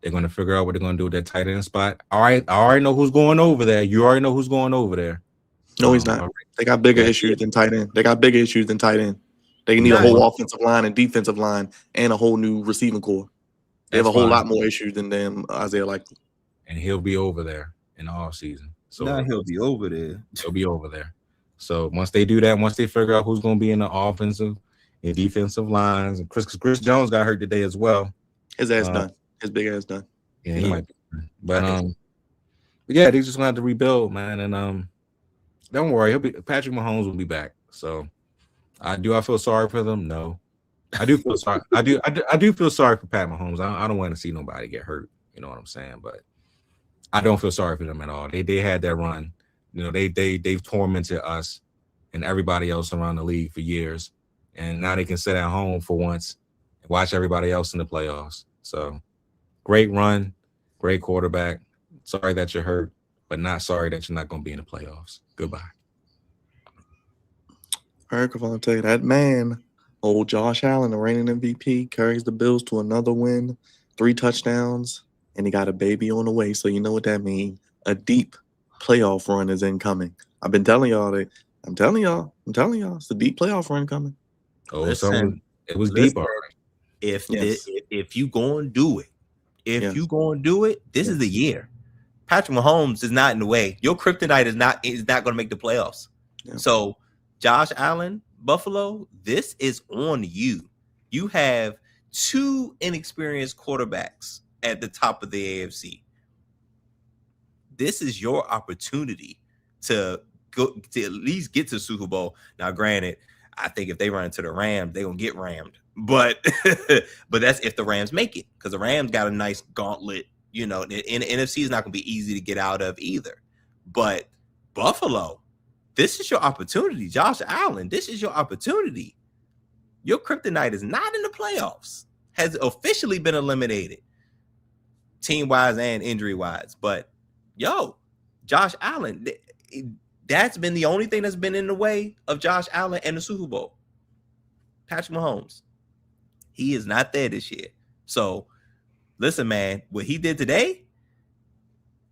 They're going to figure out what they're going to do with that tight end spot. All right, I already know who's going over there. You already know who's going over there. No, he's not. They got bigger issues than tight end. They got bigger issues than tight end. They need a whole offensive line and defensive line and a whole new receiving core. They have a whole lot more issues than them, Isaiah Likely. And he'll be over there in the offseason. So now he'll be over there. He'll be over there. So once they do that, once they figure out who's going to be in the offensive and defensive lines, and Chris Jones got hurt today as well. His ass done. His big ass done. Yeah, he might be. But yeah, they just gonna have to rebuild, man. And don't worry, Patrick Mahomes will be back. So I feel sorry for them? No. I do feel sorry. I do feel sorry for Pat Mahomes. I don't want to see nobody get hurt. You know what I'm saying? But I don't feel sorry for them at all. They had that run. You know, they've tormented us and everybody else around the league for years. And now they can sit at home for once and watch everybody else in the playoffs. So great run, great quarterback. Sorry that you're hurt, but not sorry that you're not going to be in the playoffs. Goodbye. All right, Crevonte, that man, old Josh Allen, the reigning MVP, carries the Bills to another win, 3 touchdowns, and he got a baby on the way. So you know what that means. A deep playoff run is incoming. I've been telling y'all that. I'm telling y'all, it's a deep playoff run coming. Oh, listen, it was deep already. If you gonna do it, you gonna do it, this is the year. Patrick Mahomes is not in the way. Your kryptonite is not going to make the playoffs. Yeah. So Josh Allen, Buffalo, this is on you. You have 2 inexperienced quarterbacks at the top of the AFC. This is your opportunity to go to at least get to Super Bowl. Now, granted, I think if they run into the Rams, they're gonna get rammed. But that's if the Rams make it, because the Rams got a nice gauntlet. You know, and the NFC is not gonna be easy to get out of either. But Buffalo, this is your opportunity. Josh Allen, this is your opportunity. Your kryptonite is not in the playoffs. Has officially been eliminated, team-wise and injury-wise. But Josh Allen, that's been the only thing that's been in the way of Josh Allen and the Super Bowl. Patrick Mahomes, he is not there this year. So, listen, man, what he did today,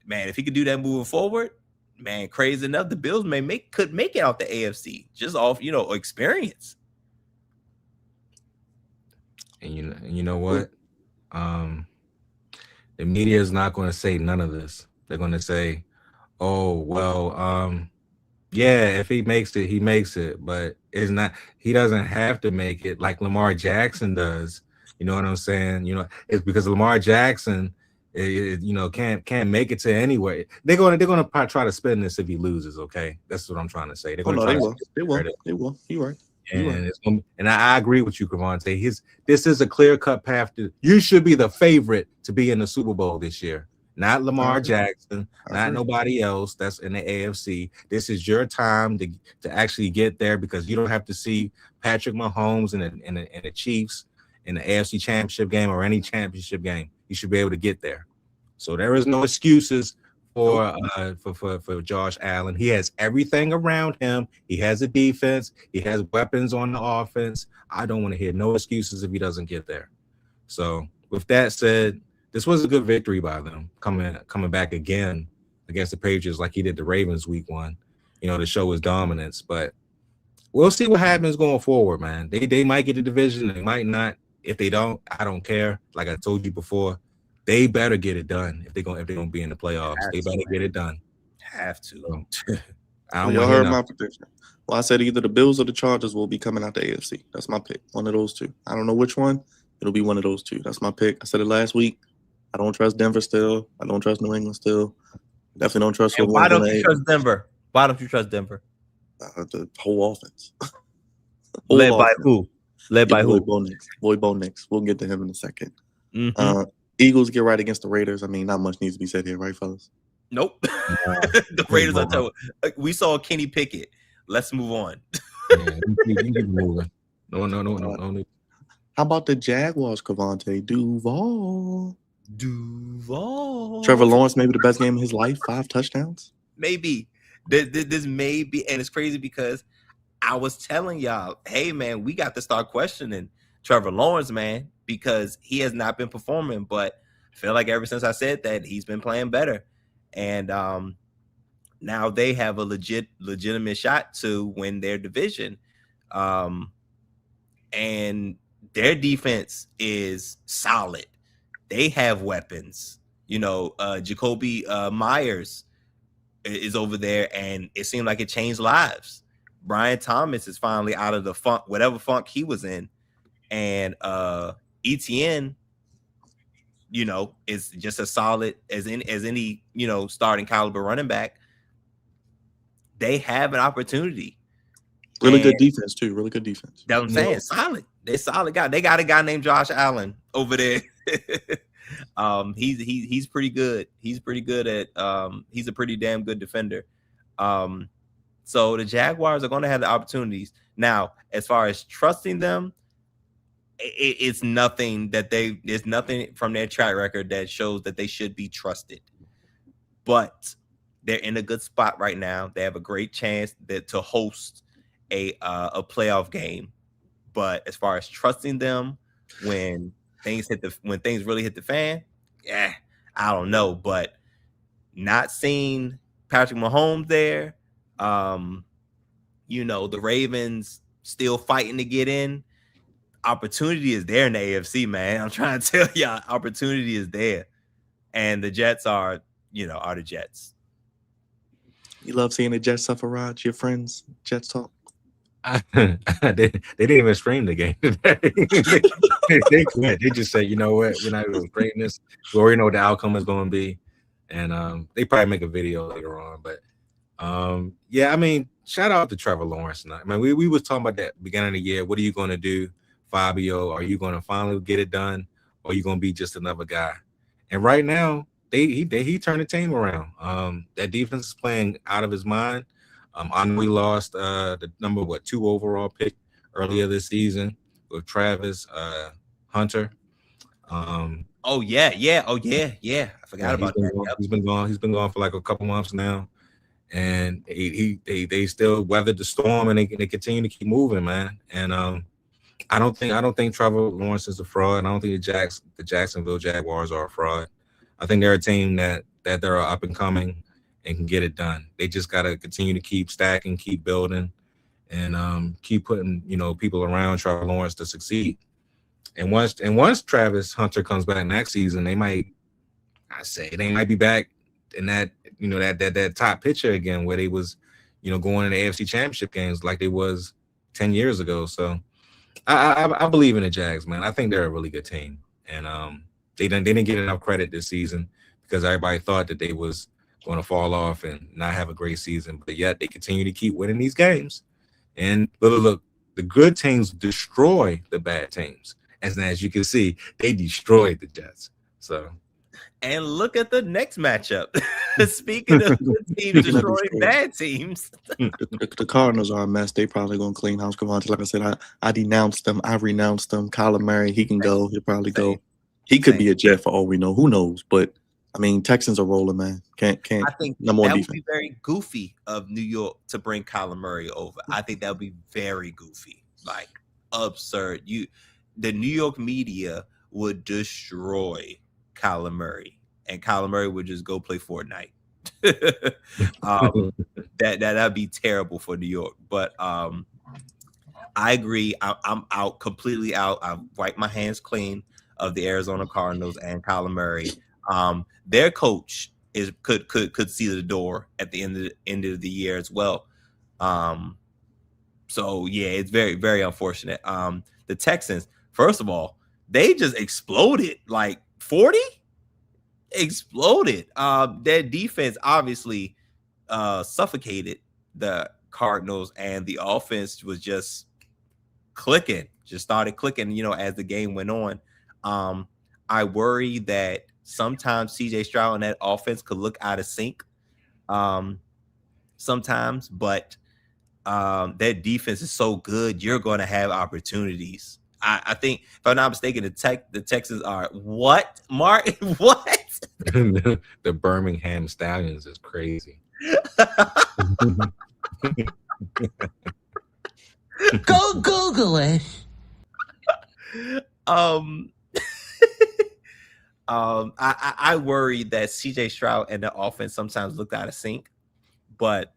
man, if he could do that moving forward, man, crazy enough, the Bills could make it out the AFC just off, experience. And you know what? The media is not going to say none of this. They're going to say, "Oh, well, yeah, if he makes it, he makes it." But it's not. He doesn't have to make it like Lamar Jackson does. You know what I'm saying? It's because Lamar Jackson, can't make it to anywhere. They're gonna try to spin this if he loses. Okay, that's what I'm trying to say. They're gonna They will. You're right. And I agree with you, Crevonte. This is a clear-cut path to. You should be the favorite to be in the Super Bowl this year. Not Lamar Jackson, not nobody else that's in the AFC. This is your time to actually get there, because you don't have to see Patrick Mahomes and the Chiefs in the AFC Championship game or any championship game. You should be able to get there. So there is no excuses for Josh Allen. He has everything around him. He has a defense. He has weapons on the offense. I don't want to hear no excuses if he doesn't get there. So with that said, this was a good victory by them coming back again against the Patriots like he did the Ravens week 1, to show his dominance. But we'll see what happens going forward, man. They might get the division. They might not. If they don't, I don't care. Like I told you before, they better get it done if they're gonna be in the playoffs. They better get it done. Have to. So, I don't Y'all want heard my prediction. Well, I said either the Bills or the Chargers will be coming out the AFC. That's my pick. One of those two. I don't know which one. It'll be one of those two. That's my pick. I said it last week. I don't trust Denver still. I don't trust New England still. Definitely don't trust. Why don't you trust Denver? Why don't you trust Denver? The whole offense. Led by who? Led by who? Boy Bo Nix. We'll get to him in a second. Mm-hmm. Eagles get right against the Raiders. I mean, not much needs to be said here, right, fellas? Nope. The Raiders are terrible. We saw Kenny Pickett. Let's move on. Yeah, you keep moving. No. How about the Jaguars, Crevonte? Duval. Trevor Lawrence, maybe the best game of his life. 5 touchdowns. Maybe. This may be, and it's crazy because I was telling y'all, hey, man, we got to start questioning Trevor Lawrence, man, because he has not been performing. But I feel like ever since I said that, he's been playing better. And now they have a legitimate shot to win their division. And their defense is solid. They have weapons. Jacoby Myers is over there, and it seemed like it changed lives. Brian Thomas is finally out of the funk, whatever funk he was in. And ETN, is just as solid as any starting caliber running back. They have an opportunity. Really good defense too. Really good defense. That's what I'm saying. Solid. They're solid guy. They got a guy named Josh Allen over there. He's pretty good. He's pretty good at he's a pretty damn good defender. So the Jaguars are going to have the opportunities. Now, as far as trusting them, it's nothing there's nothing from their track record that shows that they should be trusted. But they're in a good spot right now. They have a great chance to host a playoff game. But as far as trusting them when things really hit the fan, I don't know. But not seeing Patrick Mahomes there, the Ravens still fighting to get in. Opportunity is there in the AFC, man. I'm trying to tell y'all, opportunity is there. And the Jets are the Jets. You love seeing the Jets suffer, Rog? Your friends, Jets talk? they didn't even stream the game today. they quit. They just said, you know what, we're not going to stream this. We already know what the outcome is going to be. And they probably make a video later on. But shout out to Trevor Lawrence. I mean, we was talking about that beginning of the year. What are you going to do, Fabio? Are you going to finally get it done, or are you going to be just another guy? And right now, he turned the team around. That defense is playing out of his mind. I know we lost the number 2 overall pick earlier this season with Travis Hunter. I forgot about that. He's been gone for like a couple months now, and they still weathered the storm, and they continue to keep moving, man. And I don't think Trevor Lawrence is a fraud. I don't think the Jacksonville Jaguars are a fraud. I think they're a team that they're up and coming and can get it done. They just got to continue to keep stacking, keep building, and keep putting people around Trevor Lawrence to succeed. And once Travis Hunter comes back next season, they might be back in that that top picture again where they was going in the AFC Championship games like they was 10 years ago. So I believe in the Jags, man. I think they're a really good team, and they didn't get enough credit this season because everybody thought that they was going to fall off and not have a great season, but yet they continue to keep winning these games. And look, the good teams destroy the bad teams. As you can see, they destroyed the Jets. So, and look at the next matchup. Speaking of good teams destroying bad teams, the Cardinals are a mess. They probably going to clean house. Crevonte, like I said, I denounced them. I renounced them. Kyler Murray, he can go. He'll probably go. He could be a Jet for all we know. Who knows? But I mean, Texans are rolling, man. Can't. I think Number one that would defense. be very goofy of New York to bring Kyler Murray over. I think that would be very goofy, like absurd. The New York media would destroy Kyler Murray, and Kyler Murray would just go play Fortnite. That'd be terrible for New York. But I agree. I'm out, completely out. I've wiped my hands clean of the Arizona Cardinals and Kyler Murray. Their coach could see the door at the end of the year as well. So yeah, it's very, very unfortunate. The Texans, first of all, they just exploded, like 40 exploded. Their defense obviously suffocated the Cardinals, and the offense was just started clicking, as the game went on. I worry that sometimes CJ Stroud and that offense could look out of sync sometimes, but that defense is so good, you're going to have opportunities. I think, if I'm not mistaken, the Texans are what, Mark? What? The Birmingham Stallions is crazy. Go Google it. I worry that CJ Stroud and the offense sometimes look out of sync, but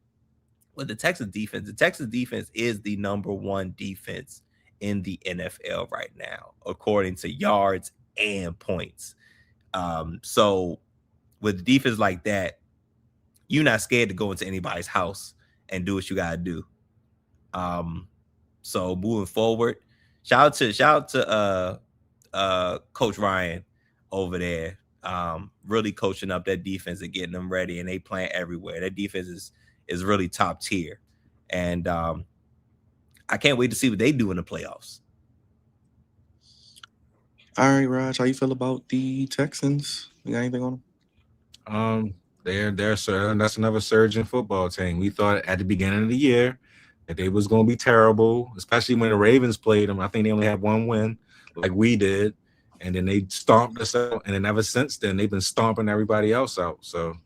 with the Texas defense is the number one defense in the NFL right now, according to yards and points. So with defense like that, you're not scared to go into anybody's house and do what you gotta do. So moving forward, shout out to Coach Ryan over there, really coaching up that defense and getting them ready, and they playing everywhere. That defense is really top tier, and I can't wait to see what they do in the playoffs. All right, Raj, how you feel about the Texans? You got anything on them? They're that's another surging football team. We thought at the beginning of the year that they was going to be terrible, especially when the Ravens played them. I think they only had one win, like we did, and then they stomped us out. And then ever since then, they've been stomping everybody else out. So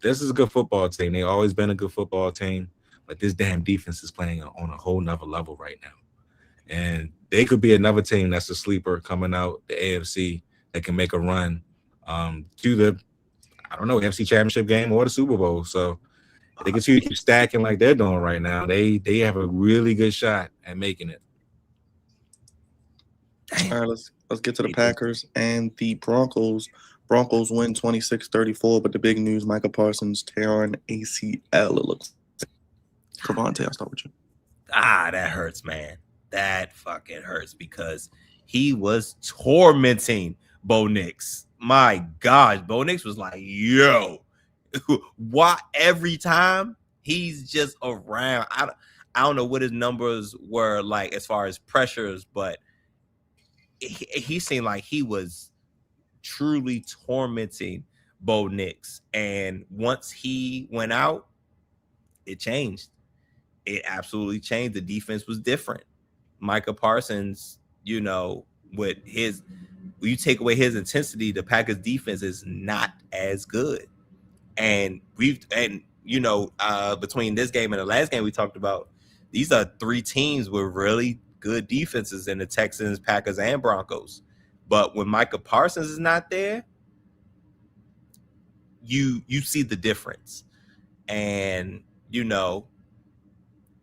this is a good football team. They've always been a good football team, but this damn defense is playing on a whole nother level right now. And they could be another team that's a sleeper coming out the AFC that can make a run to the, I don't know, AFC Championship game or the Super Bowl. So they continue to keep stacking like they're doing right now. They have a really good shot at making it. All right, let's get to the Packers and the Broncos. Broncos win 26-34, but the big news, Micah Parsons tearing ACL, it looks. Crevonte, I'll start with you. That hurts, man. That fucking hurts, because he was tormenting Bo Nix. My gosh, Bo Nix was like, yo, why every time he's just around? I don't know what his numbers were like as far as pressures, but he seemed like he was truly tormenting Bo Nix. And once he went out, it changed. It absolutely changed. The defense was different. Micah Parsons, with his, when you take away his intensity, the Packers defense is not as good. And between this game and the last game we talked about, these are three teams with really good defenses in the Texans, Packers, and Broncos. But when Micah Parsons is not there, you see the difference. And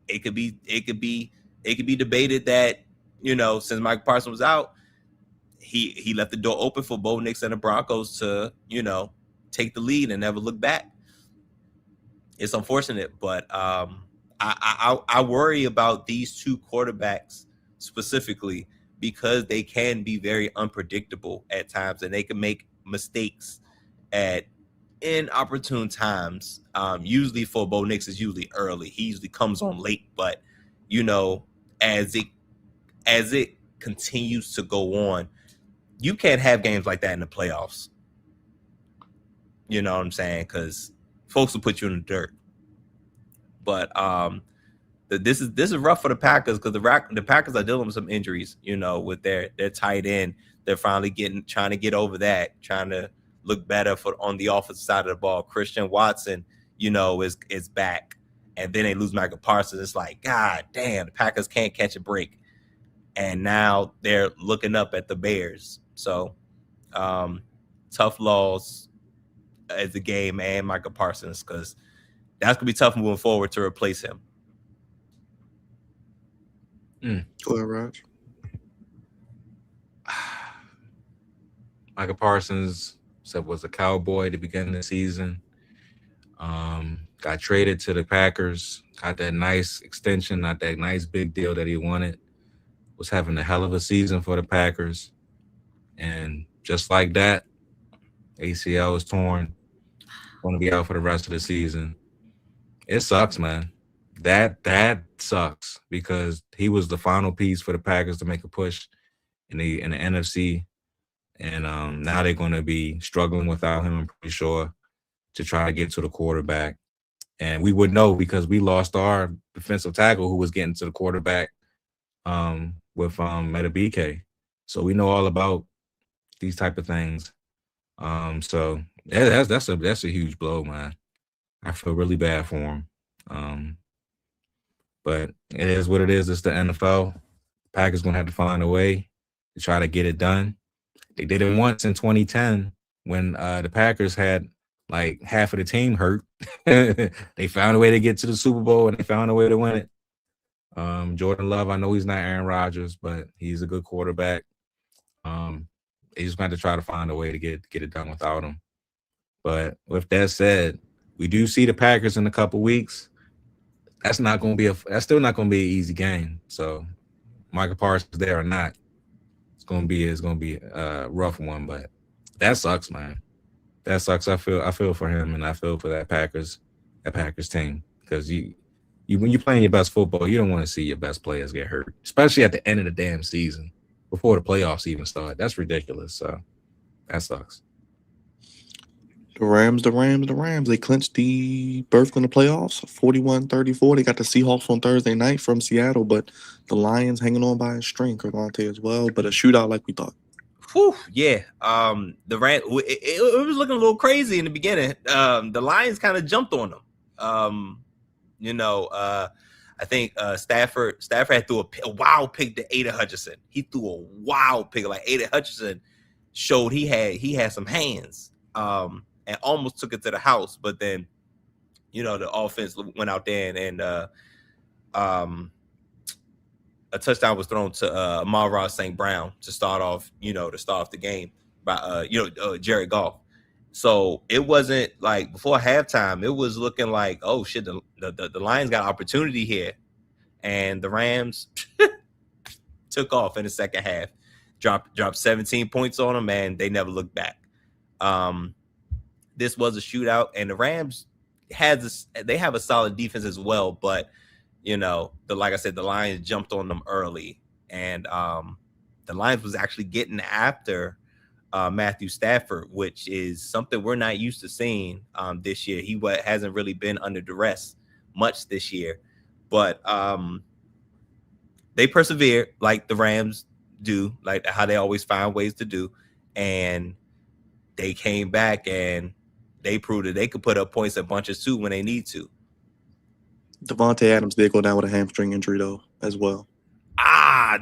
it could be debated that, since Micah Parsons was out, he left the door open for Bo Nix and the Broncos to, take the lead and never look back. It's unfortunate, but I worry about these two quarterbacks specifically, because they can be very unpredictable at times, and they can make mistakes at inopportune times. Usually for Bo Nix, is usually early. He usually comes on late, but as it continues to go on, you can't have games like that in the playoffs. You know what I'm saying? Because folks will put you in the dirt. But this is rough for the Packers, because the Packers are dealing with some injuries. With their tight end, they're finally trying to get over that, trying to look better on the offensive side of the ball. Christian Watson, is back. And then they lose Micah Parsons. It's like, God damn, the Packers can't catch a break. And now they're looking up at the Bears. So tough loss as the game and Micah Parsons, because that's going to be tough moving forward to replace him. Go ahead, Raj. Micah Parsons was a Cowboy at the beginning of the season. Got traded to the Packers, got that nice extension, not that nice big deal that he wanted. Was having a hell of a season for the Packers. And just like that, ACL is torn. Going to be out for the rest of the season. It sucks, man. That sucks, because he was the final piece for the Packers to make a push in the NFC. And now they're going to be struggling without him, I'm pretty sure, to try to get to the quarterback. And we would know because we lost our defensive tackle who was getting to the quarterback with Metabike. So we know all about these type of things. So that's a huge blow, man. I feel really bad for him. But it is what it is. It's the NFL. Packers going to have to find a way to try to get it done. They did it once in 2010 when the Packers had like half of the team hurt. They found a way to get to the Super Bowl, and they found a way to win it. Jordan Love, I know he's not Aaron Rodgers, but he's a good quarterback. They just got to try to find a way to get it done without him. But with that said, we do see the Packers in a couple weeks. That's still not going to be an easy game. So Micah Parsons there or not, it's going to be a rough one. But that sucks, man. That sucks. I feel for him, and I feel for that Packers team, because you when you're playing your best football, you don't want to see your best players get hurt, especially at the end of the damn season before the playoffs even start. That's ridiculous. So that sucks. The Rams. They clinched the berth in the playoffs, 41-34. They got the Seahawks on Thursday night from Seattle, but the Lions hanging on by a string, Crevonte as well. But a shootout like we thought. Whew, yeah. The Rams, it was looking a little crazy in the beginning. The Lions kind of jumped on them. I think Stafford had threw a wild pick to Aiden Hutchinson. He threw a wild pick. Like, Aiden Hutchinson showed he had some hands. And almost took it to the house, but then, the offense went out there and a touchdown was thrown to Amon-Ra St. Brown to start off the game by Jared Goff. So it wasn't like before halftime, it was looking like, oh shit, the Lions got opportunity here, and the Rams took off in the second half, dropped 17 points on them, and they never looked back. This was a shootout, and the Rams have a solid defense as well, but like I said, the Lions jumped on them early, and the Lions was actually getting after Matthew Stafford, which is something we're not used to seeing this year. He hasn't really been under duress much this year, but they persevered like the Rams do, like how they always find ways to do, and they came back and they proved that they could put up points at bunches too when they need to. Devontae Adams did go down with a hamstring injury though, as well.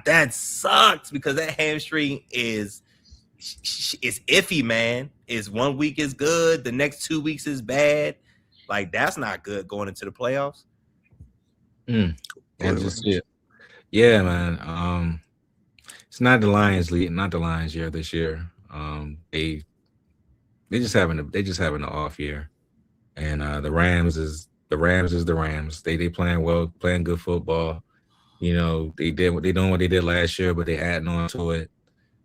That sucks, because that hamstring is iffy, man. Is 1 week is good, the next 2 weeks is bad. Like, that's not good going into the playoffs. Yeah, man. It's not the Lions year this year. They just having an off year, and the Rams is the Rams. They playing well, playing good football. They doing what they did last year, but they adding on to it.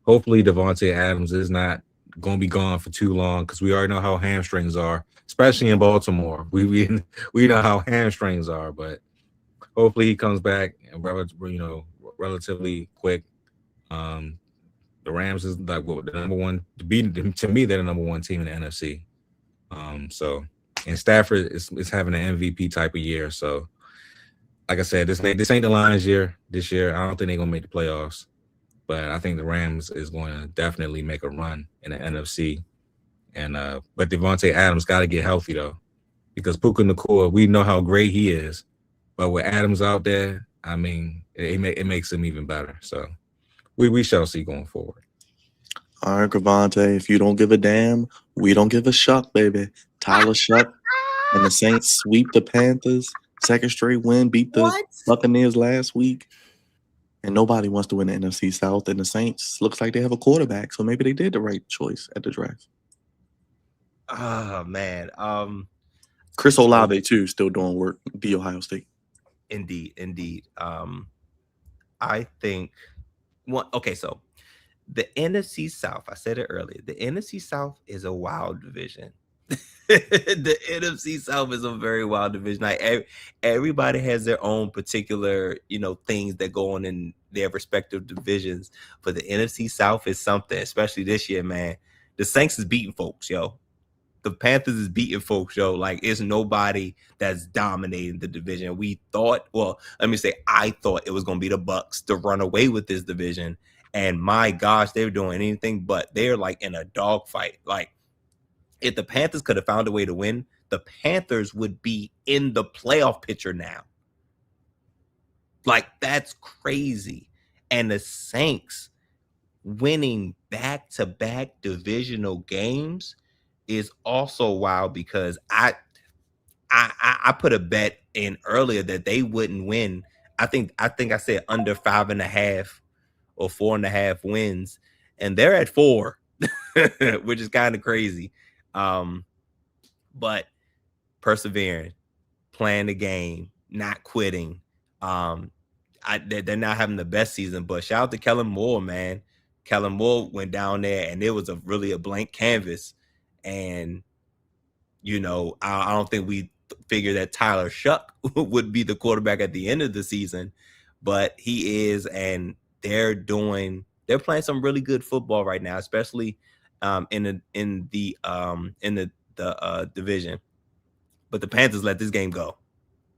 Hopefully, Devontae Adams is not going to be gone for too long, because we already know how hamstrings are, especially in Baltimore. We know how hamstrings are, but hopefully he comes back and relatively quick. The Rams is like the number one. To me, they're the number one team in the NFC. And Stafford is having an MVP type of year. So, like I said, this ain't the Lions year. This year, I don't think they're gonna make the playoffs, but I think the Rams is going to definitely make a run in the NFC. And but Devontae Adams got to get healthy though, because Puka Nacua, we know how great he is, but with Adams out there, I mean, it makes him even better. So we shall see going forward. All right, Crevonte, if you don't give a damn, we don't give a shuck, baby. Tyler Shuck and the Saints sweep the Panthers. Second straight win, beat the Buccaneers last week. And nobody wants to win the NFC South. And the Saints looks like they have a quarterback, so maybe they did the right choice at the draft. Oh man. Chris Olave too, still doing work. The Ohio State. Indeed. I think so the NFC South, I said it earlier, the NFC South is a wild division. The NFC South is a very wild division. Like everybody has their own particular, things that go on in their respective divisions. But the NFC South is something, especially this year, man. The Saints is beating folks, yo. The Panthers is beating folks, yo. Like, it's nobody that's dominating the division. I thought it was going to be the Bucs to run away with this division. And my gosh, they were doing anything but. They're like in a dogfight. Like, if the Panthers could have found a way to win, the Panthers would be in the playoff picture now. Like, that's crazy. And the Saints winning back-to-back divisional games is also wild, because I put a bet in earlier that they wouldn't win. I think I said under 5.5 or 4.5 wins, and they're at 4, which is kind of crazy. But persevering, playing the game, not quitting. They're not having the best season, but shout out to Kellen Moore, man. Kellen Moore went down there, and it was really a blank canvas. And, I don't think we figured that Tyler Shuck would be the quarterback at the end of the season, but he is, and they're playing some really good football right now, especially in the division. But the Panthers let this game go.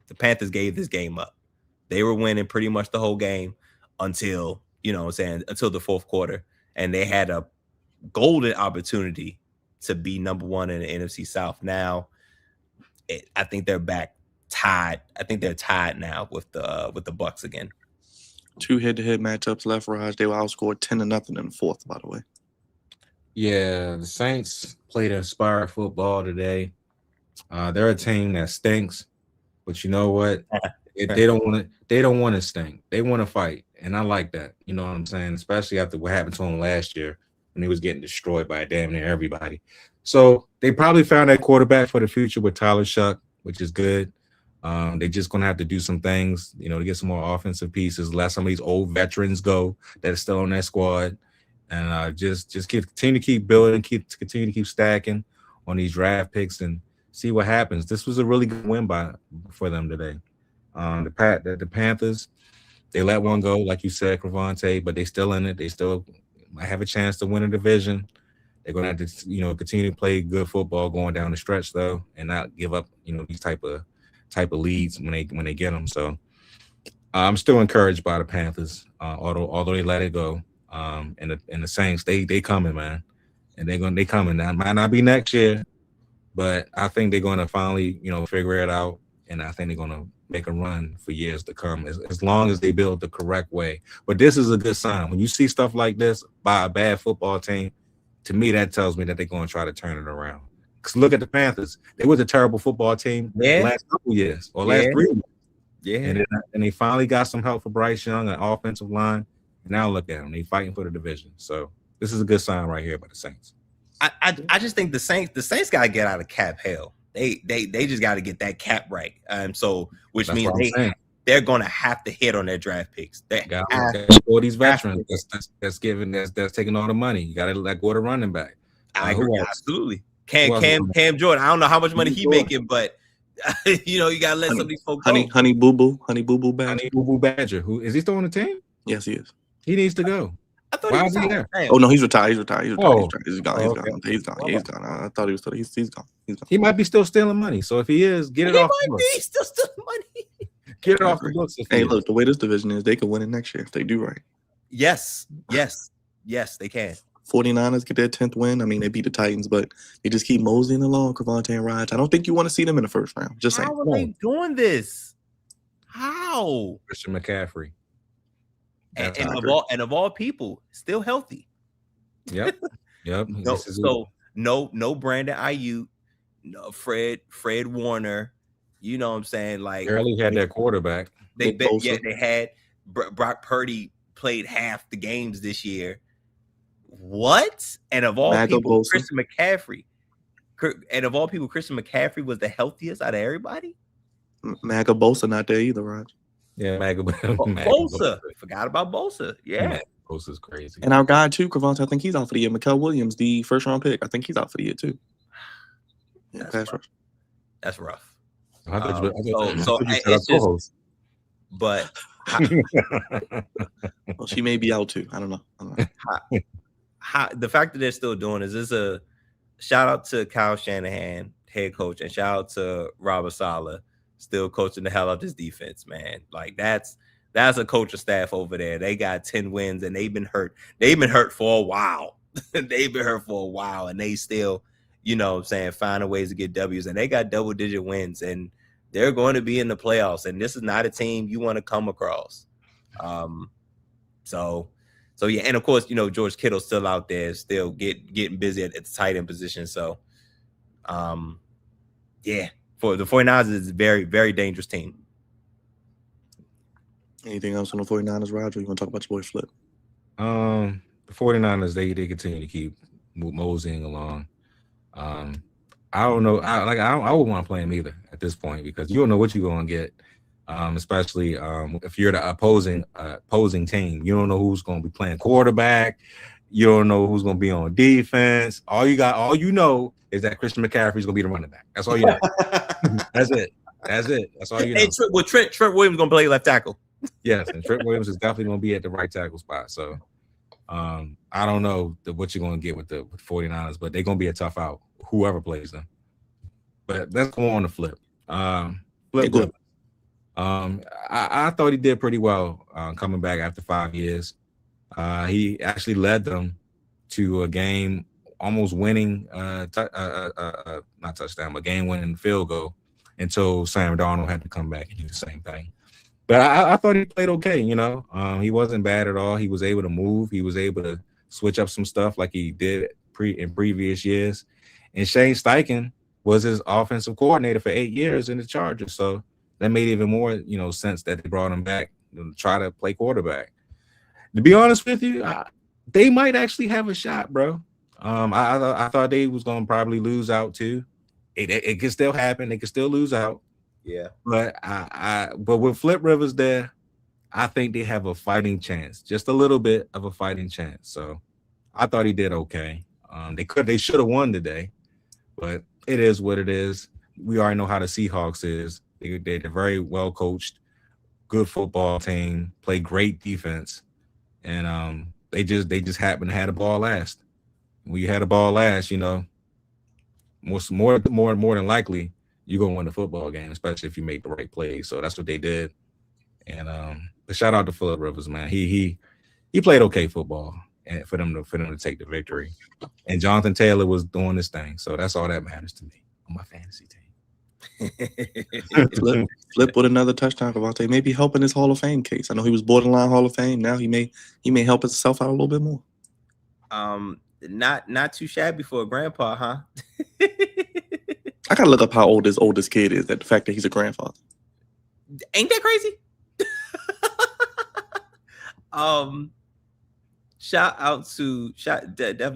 The Panthers gave this game up. They were winning pretty much the whole game until, until the fourth quarter, and they had a golden opportunity to be number one in the NFC South. Now, I think they're back tied. I think they're tied now with the Bucs again. 2 head-to-head matchups left, Raj. They were outscored 10-0 in the fourth, by the way. Yeah, the Saints played inspired football today. They're a team that stinks, but you know what? They don't want to stink. They want to fight, and I like that. You know what I'm saying? Especially after what happened to them last year when he was getting destroyed by damn near everybody. So they probably found that quarterback for the future with Tyler Shuck, which is good. They're just going to have to do some things, to get some more offensive pieces, let some of these old veterans go that are still on that squad, and just continue to keep building, continue to keep stacking on these draft picks and see what happens. This was a really good win for them today. The Panthers, they let one go, like you said, Crevonte, but they still in it. They still might have a chance to win a division. They're going to have to, continue to play good football going down the stretch, though, and not give up, these type of leads when they get them. So I'm still encouraged by the Panthers, although they let it go. And the Saints, they coming, man, and they coming. That might not be next year, but I think they're going to finally, figure it out, and I think they're going to make a run for years to come, as long as they build the correct way. But this is a good sign. When you see stuff like this by a bad football team, to me, that tells me that they're going to try to turn it around. Because look at the Panthers. They was a terrible football team the last couple years or last 3 years. Yeah. And they finally got some help for Bryce Young, an offensive line. And now look at them. They fighting for the division. So this is a good sign right here by the Saints. I just think the Saints got to get out of cap hell. They just got to get that cap right. Which means they're going to have to hit on their draft picks. They got all these veterans that's taking all the money. You got to let go of the running back. I agree, absolutely. Cam Jordan. I don't know how much money he making, but you got to let some of these folks go. Honey Boo Boo Badger. Honey Boo Boo Badger. Who is he still on the team? Yes, he is. He needs to go. I thought Why he was there? Oh no, he's retired. He's gone. He's gone. He's gone. I thought he was still. He's gone. He might be still stealing money. So if he is, get it off the books. He's still stealing money. Get it off the books. Hey, look, the way this division is, they could win it next year if they do right. Yes, they can. 49ers get their 10th win. I mean, they beat the Titans, but they just keep moseying along, Crevonte and Rog. I don't think you want to see them in the first round. Just saying. How are they doing this? How? Christian McCaffrey. And of all people, still healthy. Yep. No Brandon Ayuk, no Fred Warner. You know what I'm saying? Like barely had that quarterback. They had Brock Purdy played half the games this year. What? And of all people, Christian McCaffrey. And of all people, Christian McCaffrey was the healthiest out of everybody. Maga Bosa not there either, right? Yeah, Maga Bosa. Forgot about Bosa. Yeah. Bosa's crazy. And our guy too, Crevonte, I think he's out for the year. Mikael Williams, the first round pick, I think he's out for the year too. Yeah, that's rough. It's just, but well, she may be out too. I don't know. The fact that they're still doing is a shout out to Kyle Shanahan, head coach, and shout out to Robert Saleh, still coaching the hell out of this defense, man. Like that's a coaching staff over there. They got 10 wins and they've been hurt. They've been hurt for a while. And they still, you know what I'm saying, finding ways to get W's. And they got double-digit wins, and they're going to be in the playoffs. And this is not a team you want to come across. So yeah, and of course, you know, George Kittle's still out there, still getting busy at the tight end position. So, yeah, for the 49ers, it's a very, very dangerous team. Anything else on the 49ers, Roger? You want to talk about your boy Flip? The 49ers, they continue to keep moseying along. I don't know. I wouldn't want to play him either at this point because you don't know what you're going to get. Especially if you're the opposing team. You don't know who's going to be playing quarterback. You don't know who's going to be on defense. All you know is that Christian McCaffrey is going to be the running back. That's all you know. That's it. That's all you know. And Trent Williams going to play left tackle. Yes, and Trent Williams is definitely going to be at the right tackle spot. So I don't know what you're going to get with the 49ers, but they're going to be a tough out, whoever plays them. But let's go on to Flip. Flip. I thought he did pretty well coming back after 5 years. He actually led them to a game almost winning, not touchdown, but game-winning field goal until Sam Darnold had to come back and do the same thing. But I thought he played okay, you know. He wasn't bad at all. He was able to move. He was able to switch up some stuff like he did in previous years. And Shane Steichen was his offensive coordinator for 8 years in the Chargers, so that made even more, you know, sense that they brought him back to try to play quarterback. To be honest with you, they might actually have a shot, bro. I thought they was going to probably lose out too. It could still happen. They could still lose out. Yeah. But but with Flip Rivers there, I think they have a fighting chance, just a little bit of a fighting chance. So I thought he did okay. They should have won today, but it is what it is. We already know how the Seahawks is. They're very well coached, good football team, play great defense, and they just happen to have the ball last. When you had the ball last, you know, more than likely you're gonna win the football game, especially if you make the right plays. So that's what they did. And but shout out to Phillip Rivers, man. He played okay football, and for them to take the victory. And Jonathan Taylor was doing this thing, so that's all that matters to me on my fantasy team. Flip with another touchdown, Crevonte. Maybe helping his Hall of Fame case. I know he was borderline Hall of Fame. Now he may help himself out a little bit more. Not too shabby for a grandpa, huh? I gotta look up how old his oldest kid is. That the fact that he's a grandfather. Ain't that crazy? Definitely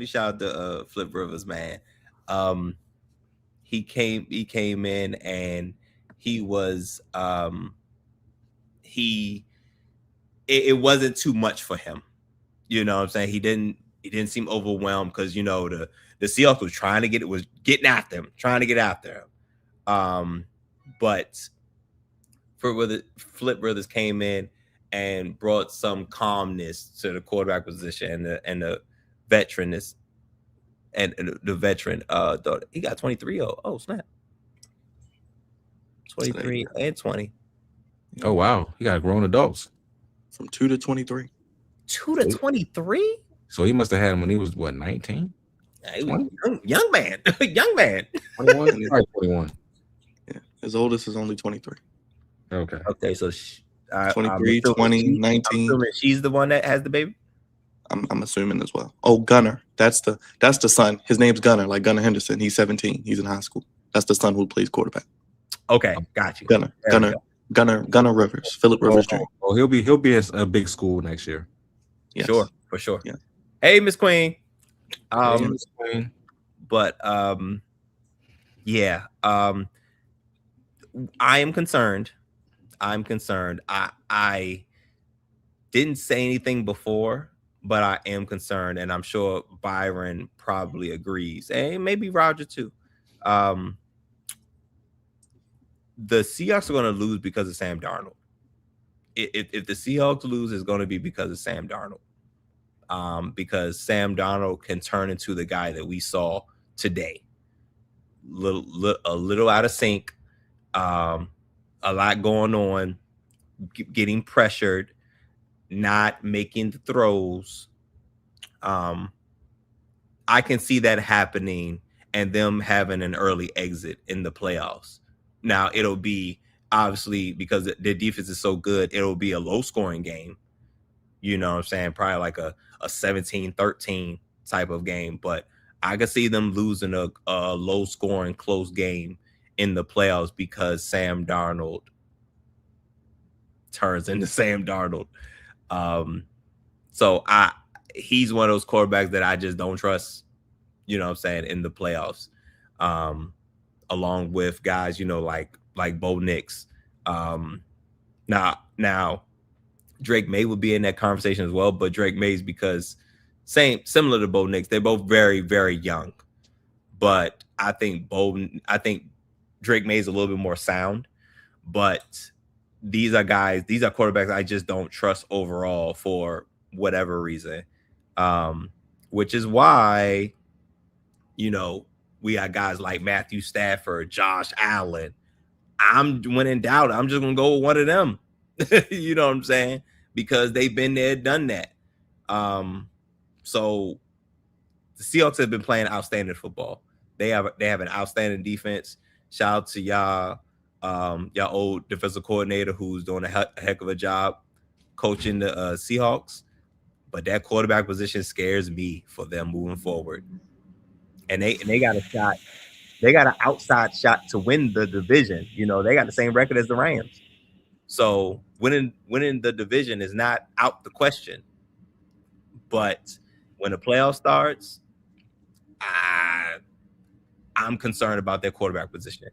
shout out to Flip Rivers, man. He came in and he was it wasn't too much for him. You know what I'm saying? He didn't seem overwhelmed because, you know, the Seahawks was getting after him, trying to get after him. But Flip Brothers came in and brought some calmness to the quarterback position and the veteranness and the veteran. He got 23. Oh snap! 23 and 20. Oh wow, he got grown adults from 2 to 23. 2 to 23. So he must have had him when he was what, 19? Yeah, he was young man, young man. 21? Probably 21. Yeah, his oldest is only 23. Okay. Okay, so 23, 20, 19. I'm assuming she's the one that has the baby. I'm assuming as well. Oh, Gunner. That's the son. His name's Gunner, like Gunner Henderson. He's 17. He's in high school. That's the son who plays quarterback. Okay, got you. Gunner Rivers. Philip Rivers Jr. Oh, he'll be a big school next year. Yes. Sure, for sure. Yeah. Hey, Miss Queen. Hey, Miss Queen. But yeah. I am concerned. I didn't say anything before, but I am concerned, and I'm sure Byron probably agrees, and maybe Roger too. The Seahawks are going to lose because of Sam Darnold. If the Seahawks lose, it's going to be because of Sam Darnold. Because Sam Darnold can turn into the guy that we saw today. A little out of sync, a lot going on, getting pressured, not making the throws. I can see that happening and them having an early exit in the playoffs. Now, it'll be obviously because their defense is so good, it'll be a low scoring game. You know what I'm saying? Probably like a 17-13 type of game. But I could see them losing a low scoring, close game in the playoffs because Sam Darnold turns into Sam Darnold. So he's one of those quarterbacks that I just don't trust, you know what I'm saying, in the playoffs. Along with guys, you know, like Bo Nix. Now Drake May would be in that conversation as well, but Drake May's because similar to Bo Nix, they're both very, very young. But I think Drake May's a little bit more sound, but these are quarterbacks I just don't trust overall for whatever reason. Which is why, you know, we got guys like Matthew Stafford, Josh Allen. When in doubt, I'm just gonna go with one of them. You know what I'm saying? Because they've been there, done that. So the Seahawks have been playing outstanding football. They have an outstanding defense. Shout out to y'all old defensive coordinator who's doing a heck of a job coaching the Seahawks. But that quarterback position scares me for them moving forward. And they got a shot. They got an outside shot to win the division. You know, they got the same record as the Rams. So winning the division is not out the question. But when the playoff starts, I'm concerned about their quarterback position.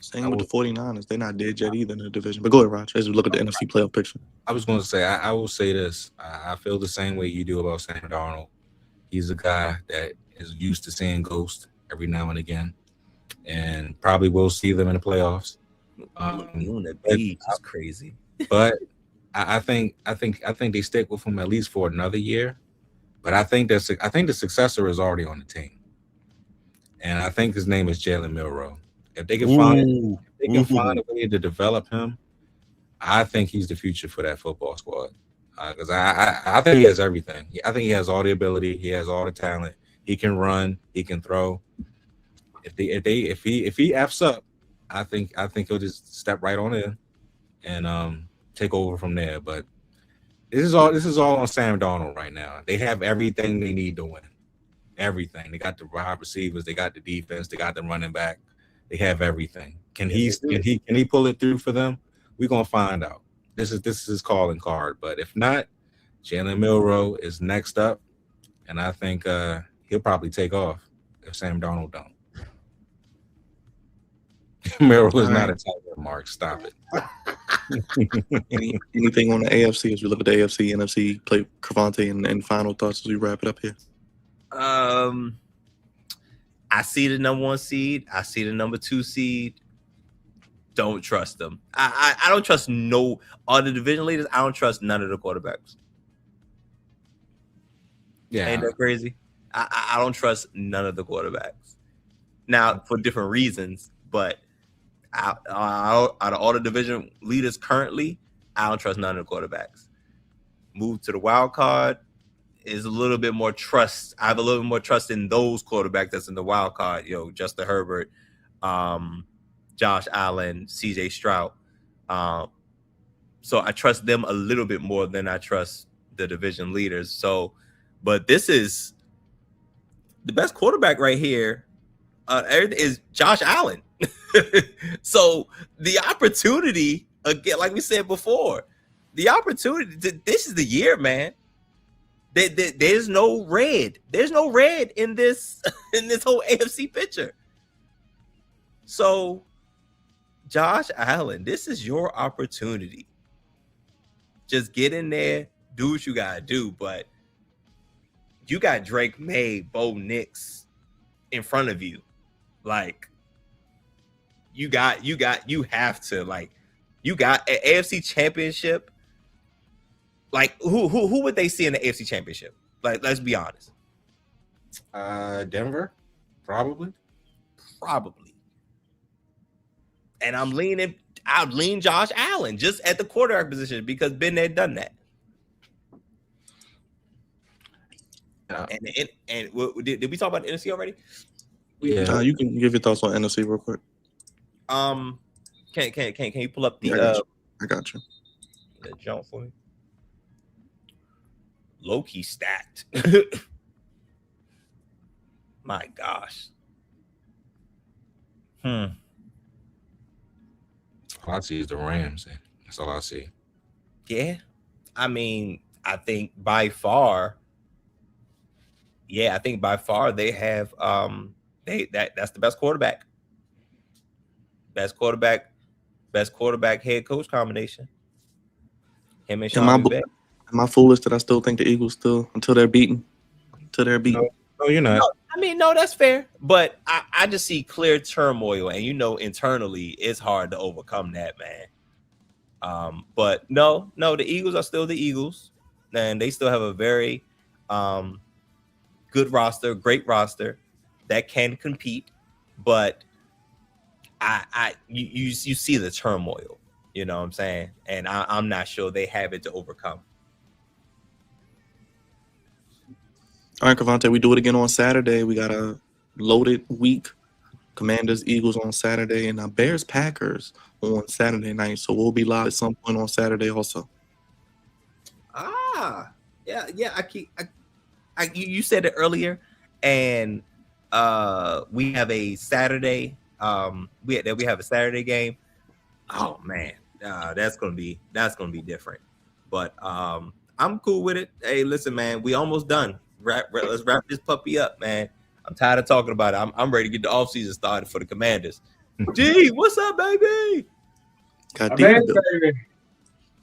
Same with the 49ers. They're not dead yet either in the division. But go ahead, Raj, as we look at the NFC playoff picture. I was going to say, I will say this. I feel the same way you do about Sam Darnold. He's a guy that is used to seeing ghosts every now and again, and probably will see them in the playoffs. That's crazy. But I think they stick with him at least for another year. But I think the successor is already on the team, and I think his name is Jalen Milroe. If they can find a way to develop him, I think he's the future for that football squad. Because I think he has everything. I think he has all the ability. He has all the talent. He can run. He can throw. If he f's up, I think he'll just step right on in and take over from there. But this is all on Sam Darnold right now. They have everything they need to win. Everything. They got the wide receivers. They got the defense. They got the running back. They have everything. Can he pull it through for them? We're gonna find out. This is his calling card. But if not, Jalen Milroe is next up, and I think he'll probably take off if Sam Darnold don't. Milroe is not a tight end, Mark. Stop it. Anything on the AFC as we look at the AFC, NFC, play Crevonte, and final thoughts as we wrap it up here? I see the number 1 seed. I see the number 2 seed. Don't trust them. I don't trust all the division leaders. I don't trust none of the quarterbacks. Yeah, ain't that crazy? I don't trust none of the quarterbacks. Now for different reasons, but out of all the division leaders currently, I don't trust none of the quarterbacks. Move to the wild card. is a little bit more trust. I have a little bit more trust in those quarterbacks that's in the wild card. Justin Herbert, Josh Allen, CJ Stroud. So I trust them a little bit more than I trust the division leaders. So, but this is the best quarterback right here. Is Josh Allen. So the opportunity, again, like we said before, the opportunity. This is the year, man. There's no red. There's no red in this whole AFC picture. So, Josh Allen, this is your opportunity. Just get in there, do what you gotta do. But you got Drake May, Bo Nix in front of you. Like, you have to, like, you got an AFC championship. Like, who would they see in the AFC championship? Like, let's be honest. Denver, probably. And I'd lean Josh Allen just at the quarterback position because been there, done that. Yeah. And did we talk about the NFC already? Yeah. You can give your thoughts on NFC real quick. Can you pull up the? I got you. The jump for me. Low-key stacked. My gosh. All I see is the Rams. That's all I see. Yeah. I mean, I think by far they have that's the best quarterback. Best quarterback head coach combination. Him and Sean McVay. Am I foolish that I still think the Eagles until they're beaten? No, you're not. No, that's fair. But I just see clear turmoil, and internally it's hard to overcome that, man. But no, the Eagles are still the Eagles, and they still have a very good roster, great roster that can compete. But you see the turmoil, you know what I'm saying? And I'm not sure they have it to overcome. All right, Crevonte, we do it again on Saturday. We got a loaded week. Commanders, Eagles on Saturday, and Bears, Packers on Saturday night. So we'll be live at some point on Saturday also. Yeah. You said it earlier, and we have a Saturday. We have a Saturday game. Oh man, that's gonna be different. But I'm cool with it. Hey, listen, man, we almost done. Let's wrap this puppy up, man. I'm tired of talking about it. I'm ready to get the offseason started for the Commanders. D, what's up, baby? Got D.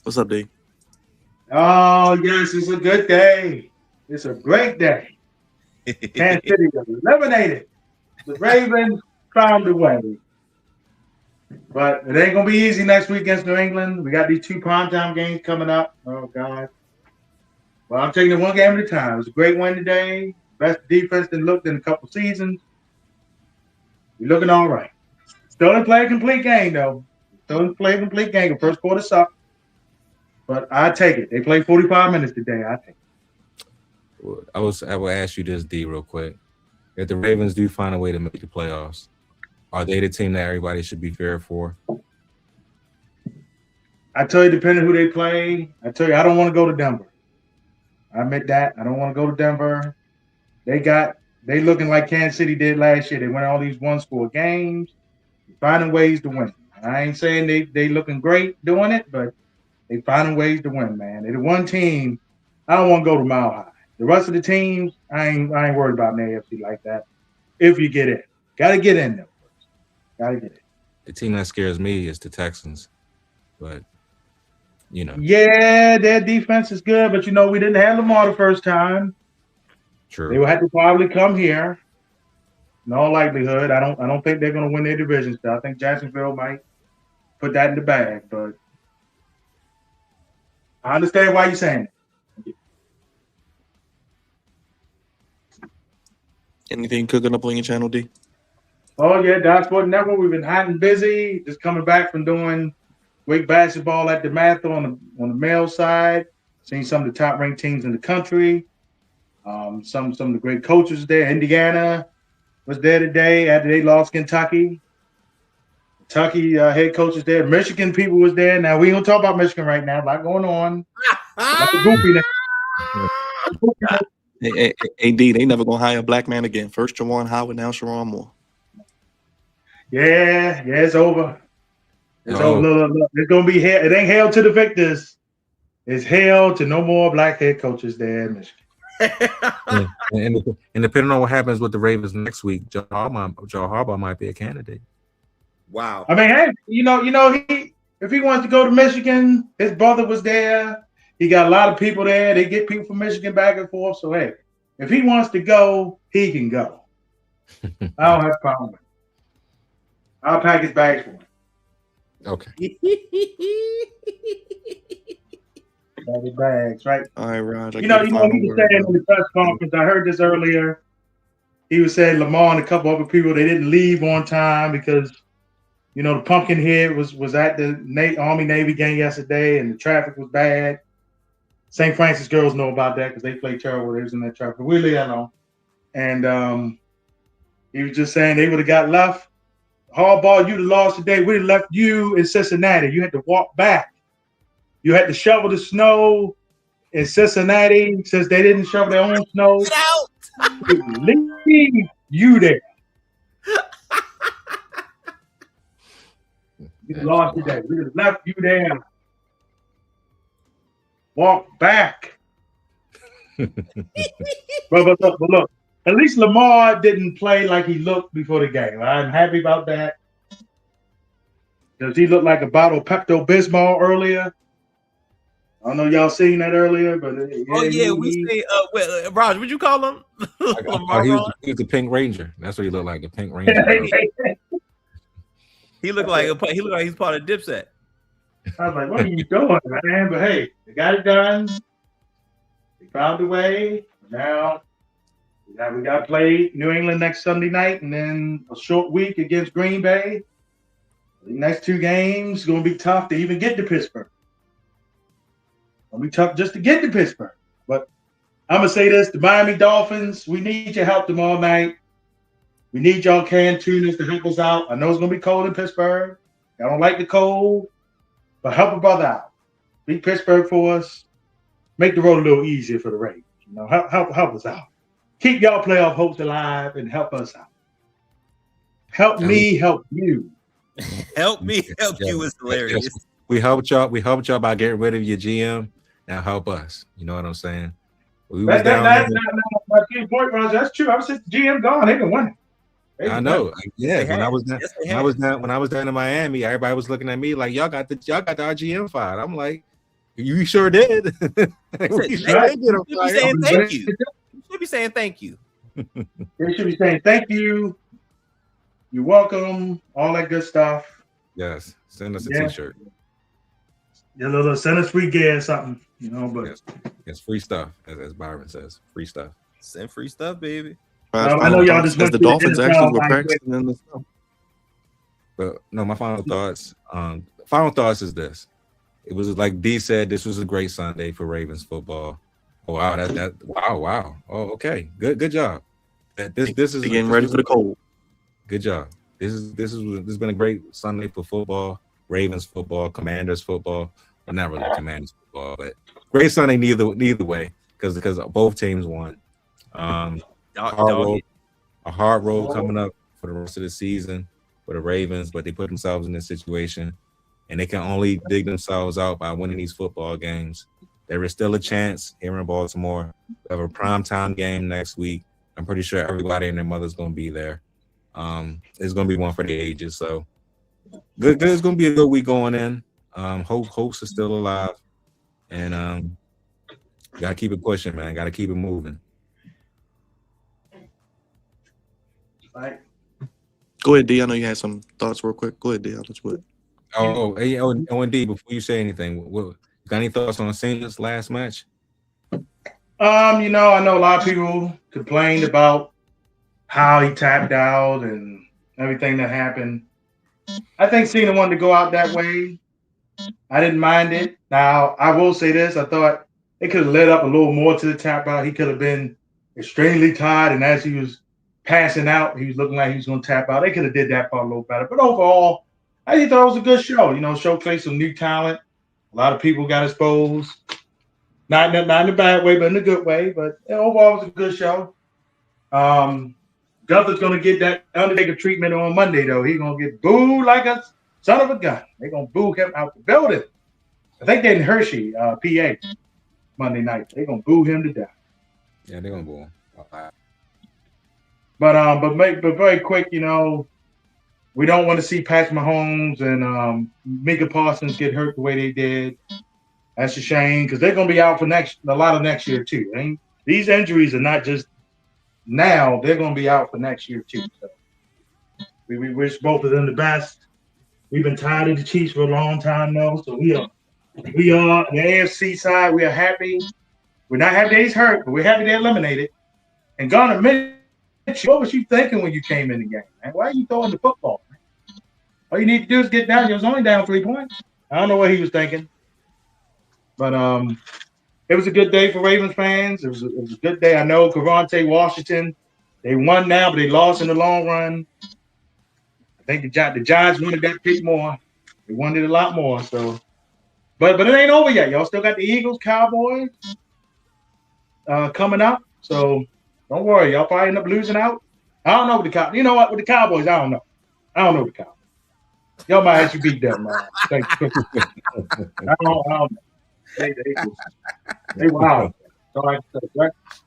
What's up, D? Oh, yes, it's a good day. It's a great day. Kansas City was eliminated. The Ravens found a way. But it ain't going to be easy next week against New England. We got these 2 primetime games coming up. Oh, God. Well, I'm taking it one game at a time. It was a great win today. Best defense than looked in a couple seasons. We're looking all right. Still didn't play a complete game, though. The first quarter sucked. But I take it. They played 45 minutes today. I take it. I will ask you this, D, real quick. If the Ravens do find a way to make the playoffs, are they the team that everybody should be fair for? I tell you, depending who they play, I don't want to go to Denver. I admit that. I don't want to go to Denver. They looking like Kansas City did last year. They win all these one-score games, finding ways to win. I ain't saying they looking great doing it, but they finding ways to win, man. They're the one team. I don't want to go to Mile High. The rest of the teams, I ain't worried about in the AFC like that. If you get in, gotta get in though. Gotta get in. The team that scares me is the Texans, but Yeah, their defense is good, but we didn't have Lamar the first time. True. They will have to probably come here. In all likelihood, I don't think they're going to win their division. So I think Jacksonville might put that in the bag, but I understand why you're saying it. Anything cooking up on your channel, D? Oh yeah, Dodge Sport Network. We've been hot and busy. Just coming back from doing Wake basketball at the Mather on the male side. Seen some of the top ranked teams in the country. Some of the great coaches there. Indiana was there today after they lost Kentucky. Kentucky head coaches there. Michigan people was there. Now we ain't gonna talk about Michigan right now. A lot going on. Hey, AD, they never gonna hire a black man again. First Jawan Howard, now Sharon Moore. Yeah, it's over. It's over. Look. It's gonna be hell. It ain't hell to the victors. It's hell to no more black head coaches there in Michigan. and depending on what happens with the Ravens next week, Joe Harbaugh might be a candidate. Wow. I mean, hey, if he wants to go to Michigan, his brother was there. He got a lot of people there. They get people from Michigan back and forth. So hey, if he wants to go, he can go. I don't have a problem with it. I'll pack his bags for him. Okay. Pack his bags, right? All right, Rod. He was saying in the press conference, I heard this earlier. He was saying Lamar and a couple other people, they didn't leave on time because, the Pumpkinhead was at the Army-Navy game yesterday and the traffic was bad. St. Francis girls know about that because they played terrible. They was in that traffic. We leave that alone. And he was just saying they would have got left. Harbaugh, you'd have lost today. We'd have left you in Cincinnati. You had to walk back. You had to shovel the snow in Cincinnati since they didn't shovel their own snow. Get out! Leave you there. You lost today. We would have left you there. Walk back. but look, at least Lamar didn't play like he looked before the game. I'm happy about that. Because he looked like a bottle of Pepto-Bismol earlier. I don't know if y'all seen that earlier, but we see. Raj, what'd you call him? He was the Pink Ranger. That's what he looked like, a Pink Ranger. He looked like he's part of Dipset. I was like, what are you doing, man? But hey, they got it done. They found a way. Now we got to play New England next Sunday night, and then a short week against Green Bay. The next two games going to be tough to even get to Pittsburgh. It'll be tough just to get to Pittsburgh. But I'm going to say this, the Miami Dolphins, we need your help tomorrow night. We need y'all can-tuners to help us out. I know it's going to be cold in Pittsburgh. I don't like the cold, but help a brother out. Beat Pittsburgh for us. Make the road a little easier for the Ravens. Help us out. Keep y'all playoff hopes alive and help us out. Help me, help you. Help me, help you is hilarious. We helped y'all by getting rid of your GM. Now help us. You know what I'm saying? That's point, Roger. That's true. I was just GM gone. They can win it. I know. Yeah, when I was down in Miami, everybody was looking at me like y'all got the RGM fired. I'm like, you sure did. You should be saying thank you. You should be saying thank you. They should be saying thank you. You're welcome. All that good stuff. Yes. Send us a t-shirt. Yeah, send us free gear or something. But it's free stuff, as Byron says. Free stuff. Send free stuff, baby. I know y'all just the Dolphins actually were practicing in the snow. But no, my final thoughts. Final thoughts is this: it was like D said, this was a great Sunday for Ravens football. Oh wow, wow. Oh, okay, good job. This is getting ready for the cold. Good job. This has been a great Sunday for football, Ravens football, Commanders football. Well, not really Commanders football, but great Sunday neither way because both teams won. A hard road coming up for the rest of the season for the Ravens, but they put themselves in this situation, and they can only dig themselves out by winning these football games. There is still a chance here in Baltimore. We have a primetime game next week. I'm pretty sure everybody and their mother's going to be there. It's going to be one for the ages. So good. It's going to be a good week going in. Hopes are still alive, and got to keep it pushing, man. Got to keep it moving. Right. Go ahead, D. I know you had some thoughts real quick. Go ahead, D. I'll let you indeed. Before you say anything, got any thoughts on Cena's last match? I know a lot of people complained about how he tapped out and everything that happened. I think Cena wanted to go out that way. I didn't mind it. Now, I will say this. I thought it could have led up a little more to the tap out. He could have been extremely tired, and as he was passing out, he was looking like he was going to tap out. They could have did that part a little better. But overall, I thought it was a good show. Showcased some new talent. A lot of people got exposed. Not in a bad way, but in a good way. But overall, it was a good show. Gunther's going to get that Undertaker treatment on Monday, though. He's going to get booed like a son of a gun. They're going to boo him out the building. I think they're in Hershey, PA, Monday night. They're going to boo him to death. Yeah, they're going to boo him. But very quick, we don't want to see Patrick Mahomes and Micah Parsons get hurt the way they did. That's a shame because they're going to be out for a lot of next year too. These injuries are not just now; they're going to be out for next year too. So we wish both of them the best. We've been tired of the Chiefs for a long time now, so we are on the AFC side. We are happy. We're not happy that he's hurt, but we're happy they're eliminated. And Garner Mitchell, what was you thinking when you came in the game, man? Why are you throwing the football, man? All you need to do is get down. You was only down 3 points. I don't know what he was thinking. But it was a good day for Ravens fans. It was a good day. I know Crevonte, Washington, they won now, but they lost in the long run. I think the Giants wanted that pick more. They wanted a lot more. So, but it ain't over yet. Y'all still got the Eagles, Cowboys coming up. So don't worry. Y'all probably end up losing out. I don't know with the Cowboys. You know what? With the Cowboys, I don't know. I don't know with the Cowboys. Y'all might actually beat them, man. I don't know. They wild. Right?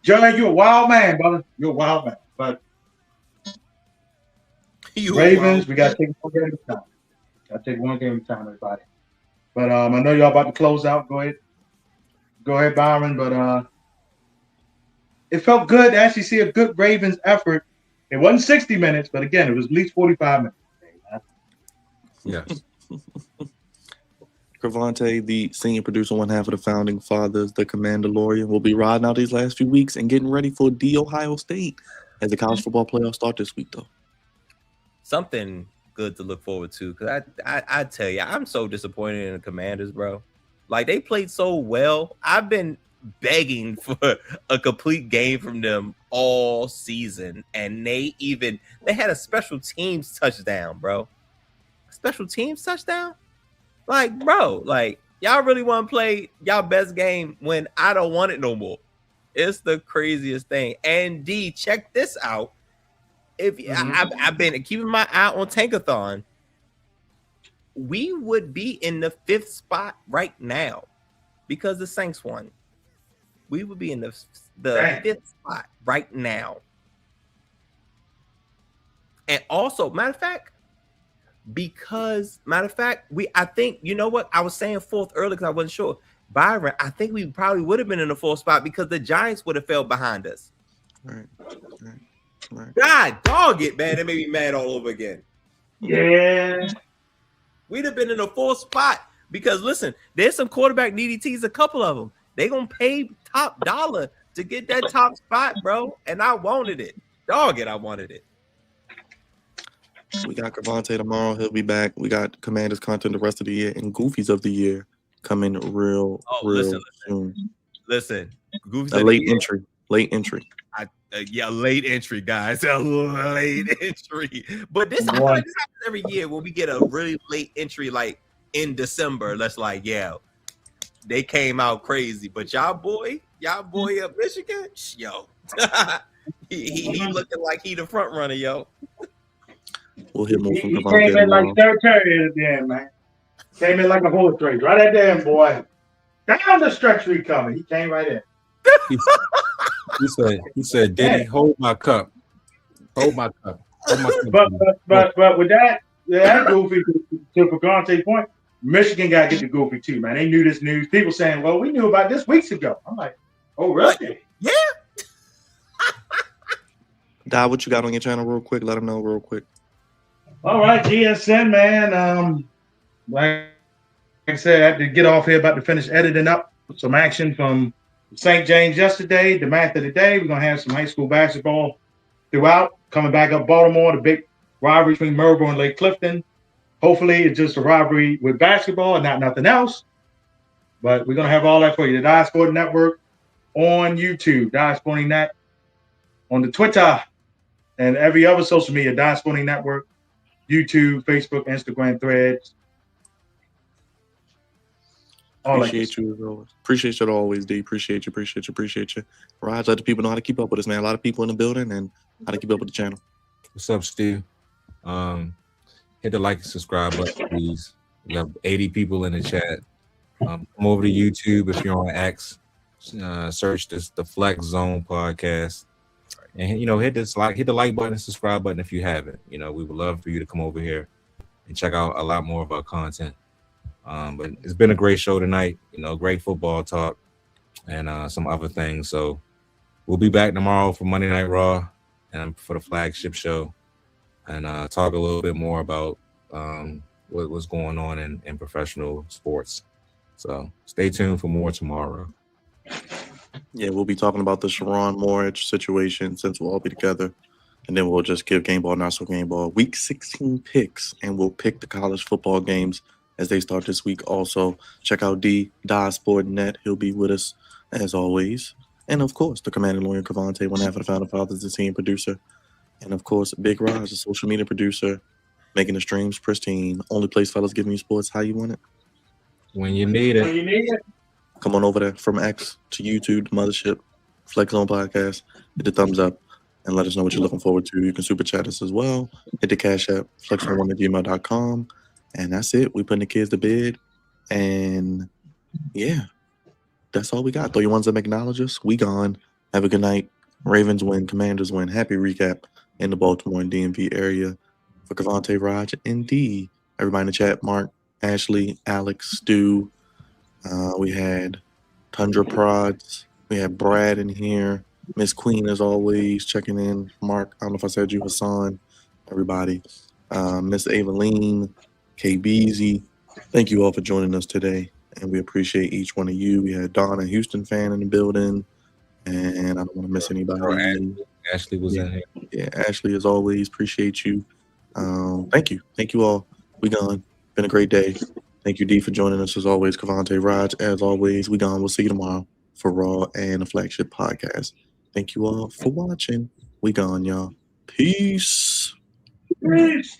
John, you're a wild man, brother. You're a wild man. But Ravens, we got to take one game at a time. Got to take one game at a time, everybody. But I know y'all about to close out. Go ahead, Byron. But it felt good to actually see a good Ravens effort. It wasn't 60 minutes, but again, it was at least 45 minutes. Yes. Crevonte, the senior producer, one half of the founding fathers, the Commanderlorian, will be riding out these last few weeks and getting ready for the Ohio State as the college football playoffs start this week, though. Something good to look forward to, because I tell you, I'm so disappointed in the Commanders, bro. Like, they played so well. I've been begging for a complete game from them all season, and they had a special teams touchdown, bro. Special teams touchdown? Like, bro, like, y'all really want to play y'all best game when I don't want it no more. It's the craziest thing. And D, check this out. I've been keeping my eye on Tankathon. We would be in the 5th spot right now because the Saints won. We would be in the 5th spot right now. And also, matter of fact, I think, you know what? I was saying 4th earlier because I wasn't sure. Byron, I think we probably would have been in the 4th spot because the Giants would have fell behind us. Right. God dog it, man. It made me mad all over again. Yeah. We'd have been in the 4th spot because, listen, there's some quarterback needy teams, a couple of them. They going to pay top dollar to get that top spot, bro. And I wanted it. Dog it, I wanted it. We got Crevonte tomorrow. He'll be back. We got Commanders content the rest of the year and Goofies of the year coming real soon. Listen. Goofies a late entry. Late entry, guys. A late entry. But this happens every year when we get a really late entry, like in December. That's like, yeah, they came out crazy. But y'all boy up Michigan, yo, he looking like he the front runner, yo. We'll hit more from He came in like third terrier at the end, man. Came in like a horse race. Right at the end, boy. Down the stretch we coming. He came right in. He said, Diddy, hold my cup. Hold my cup. But with that goofy, to Crevonte's point, Michigan got to get the goofy too, man. They knew this news. People saying, well, we knew about this weeks ago. I'm like, oh, really? Yeah. Di, what you got on your channel real quick? Let them know real quick. All right, GSN, man. Like I said, I had to get off here, about to finish editing up some action from St. James yesterday, the match of the day. We're going to have some high school basketball throughout. Coming back up Baltimore, the big rivalry between Marlboro and Lake Clifton. Hopefully, it's just a rivalry with basketball and not nothing else. But we're going to have all that for you. The Dye Sporting Network on YouTube, Dye Sporting Net. on the Twitter and every other social media, Don Sporting Network, YouTube, Facebook, Instagram, Threads. Appreciate you as always. Appreciate you always, D. Appreciate you. Raj, let the people know how to keep up with us, man. A lot of people in the building and how to keep up with the channel. What's up, Steve? Hit the like and subscribe button, please. We have 80 people in the chat. Come over to YouTube if you're on X. Search the Flex Zone podcast, and hit the like button and subscribe button if you haven't. We would love for you to come over here and check out a lot more of our content. But it's been a great show tonight. Great football talk and some other things. So we'll be back tomorrow for Monday Night Raw and for the flagship show, and talk a little bit more about what's going on in professional sports. So stay tuned for more tomorrow. Yeah, we'll be talking about the Sharon Moore situation since we'll all be together. And then we'll just give Game Ball, Not So Game Ball, Week 16 picks, and we'll pick the college football games as they start this week. Also, check out D.Sport.net. He'll be with us as always. And of course, the Commanderlorian Crevonte, one half of the Founding Fathers, the senior producer. And of course, Big Raj, the social media producer, making the streams pristine. Only place fellas giving you sports how you want it. When you need it. Come on over there from X to YouTube, the Mothership, Flex Zone Podcast. Hit the thumbs up and let us know what you're looking forward to. You can super chat us as well. Hit the Cash App, flexon1@gmail.com. And that's it. We putting the kids to bed. And yeah, that's all we got. Throw your ones that acknowledge us. We gone. Have a good night. Ravens win. Commanders win. Happy recap in the Baltimore and DMV area for Crevonte, Raj, and D. Everybody in the chat, Mark, Ashley, Alex, Stu. We had Tundra Prods. We had Brad in here. Miss Queen, as always, checking in. Mark, I don't know if I said you, Hassan, everybody. Miss Avaline, KBZ. Thank you all for joining us today, and we appreciate each one of you. We had Don, a Houston fan, in the building, and I don't want to miss anybody. Ashley was in here. Yeah, Ashley, as always, appreciate you. Thank you. Thank you all. We gone. Been a great day. Thank you, D, for joining us as always. Crevonte, Raj, as always, we gone. We'll see you tomorrow for Raw and the Flagship Podcast. Thank you all for watching. We gone, y'all. Peace. Peace.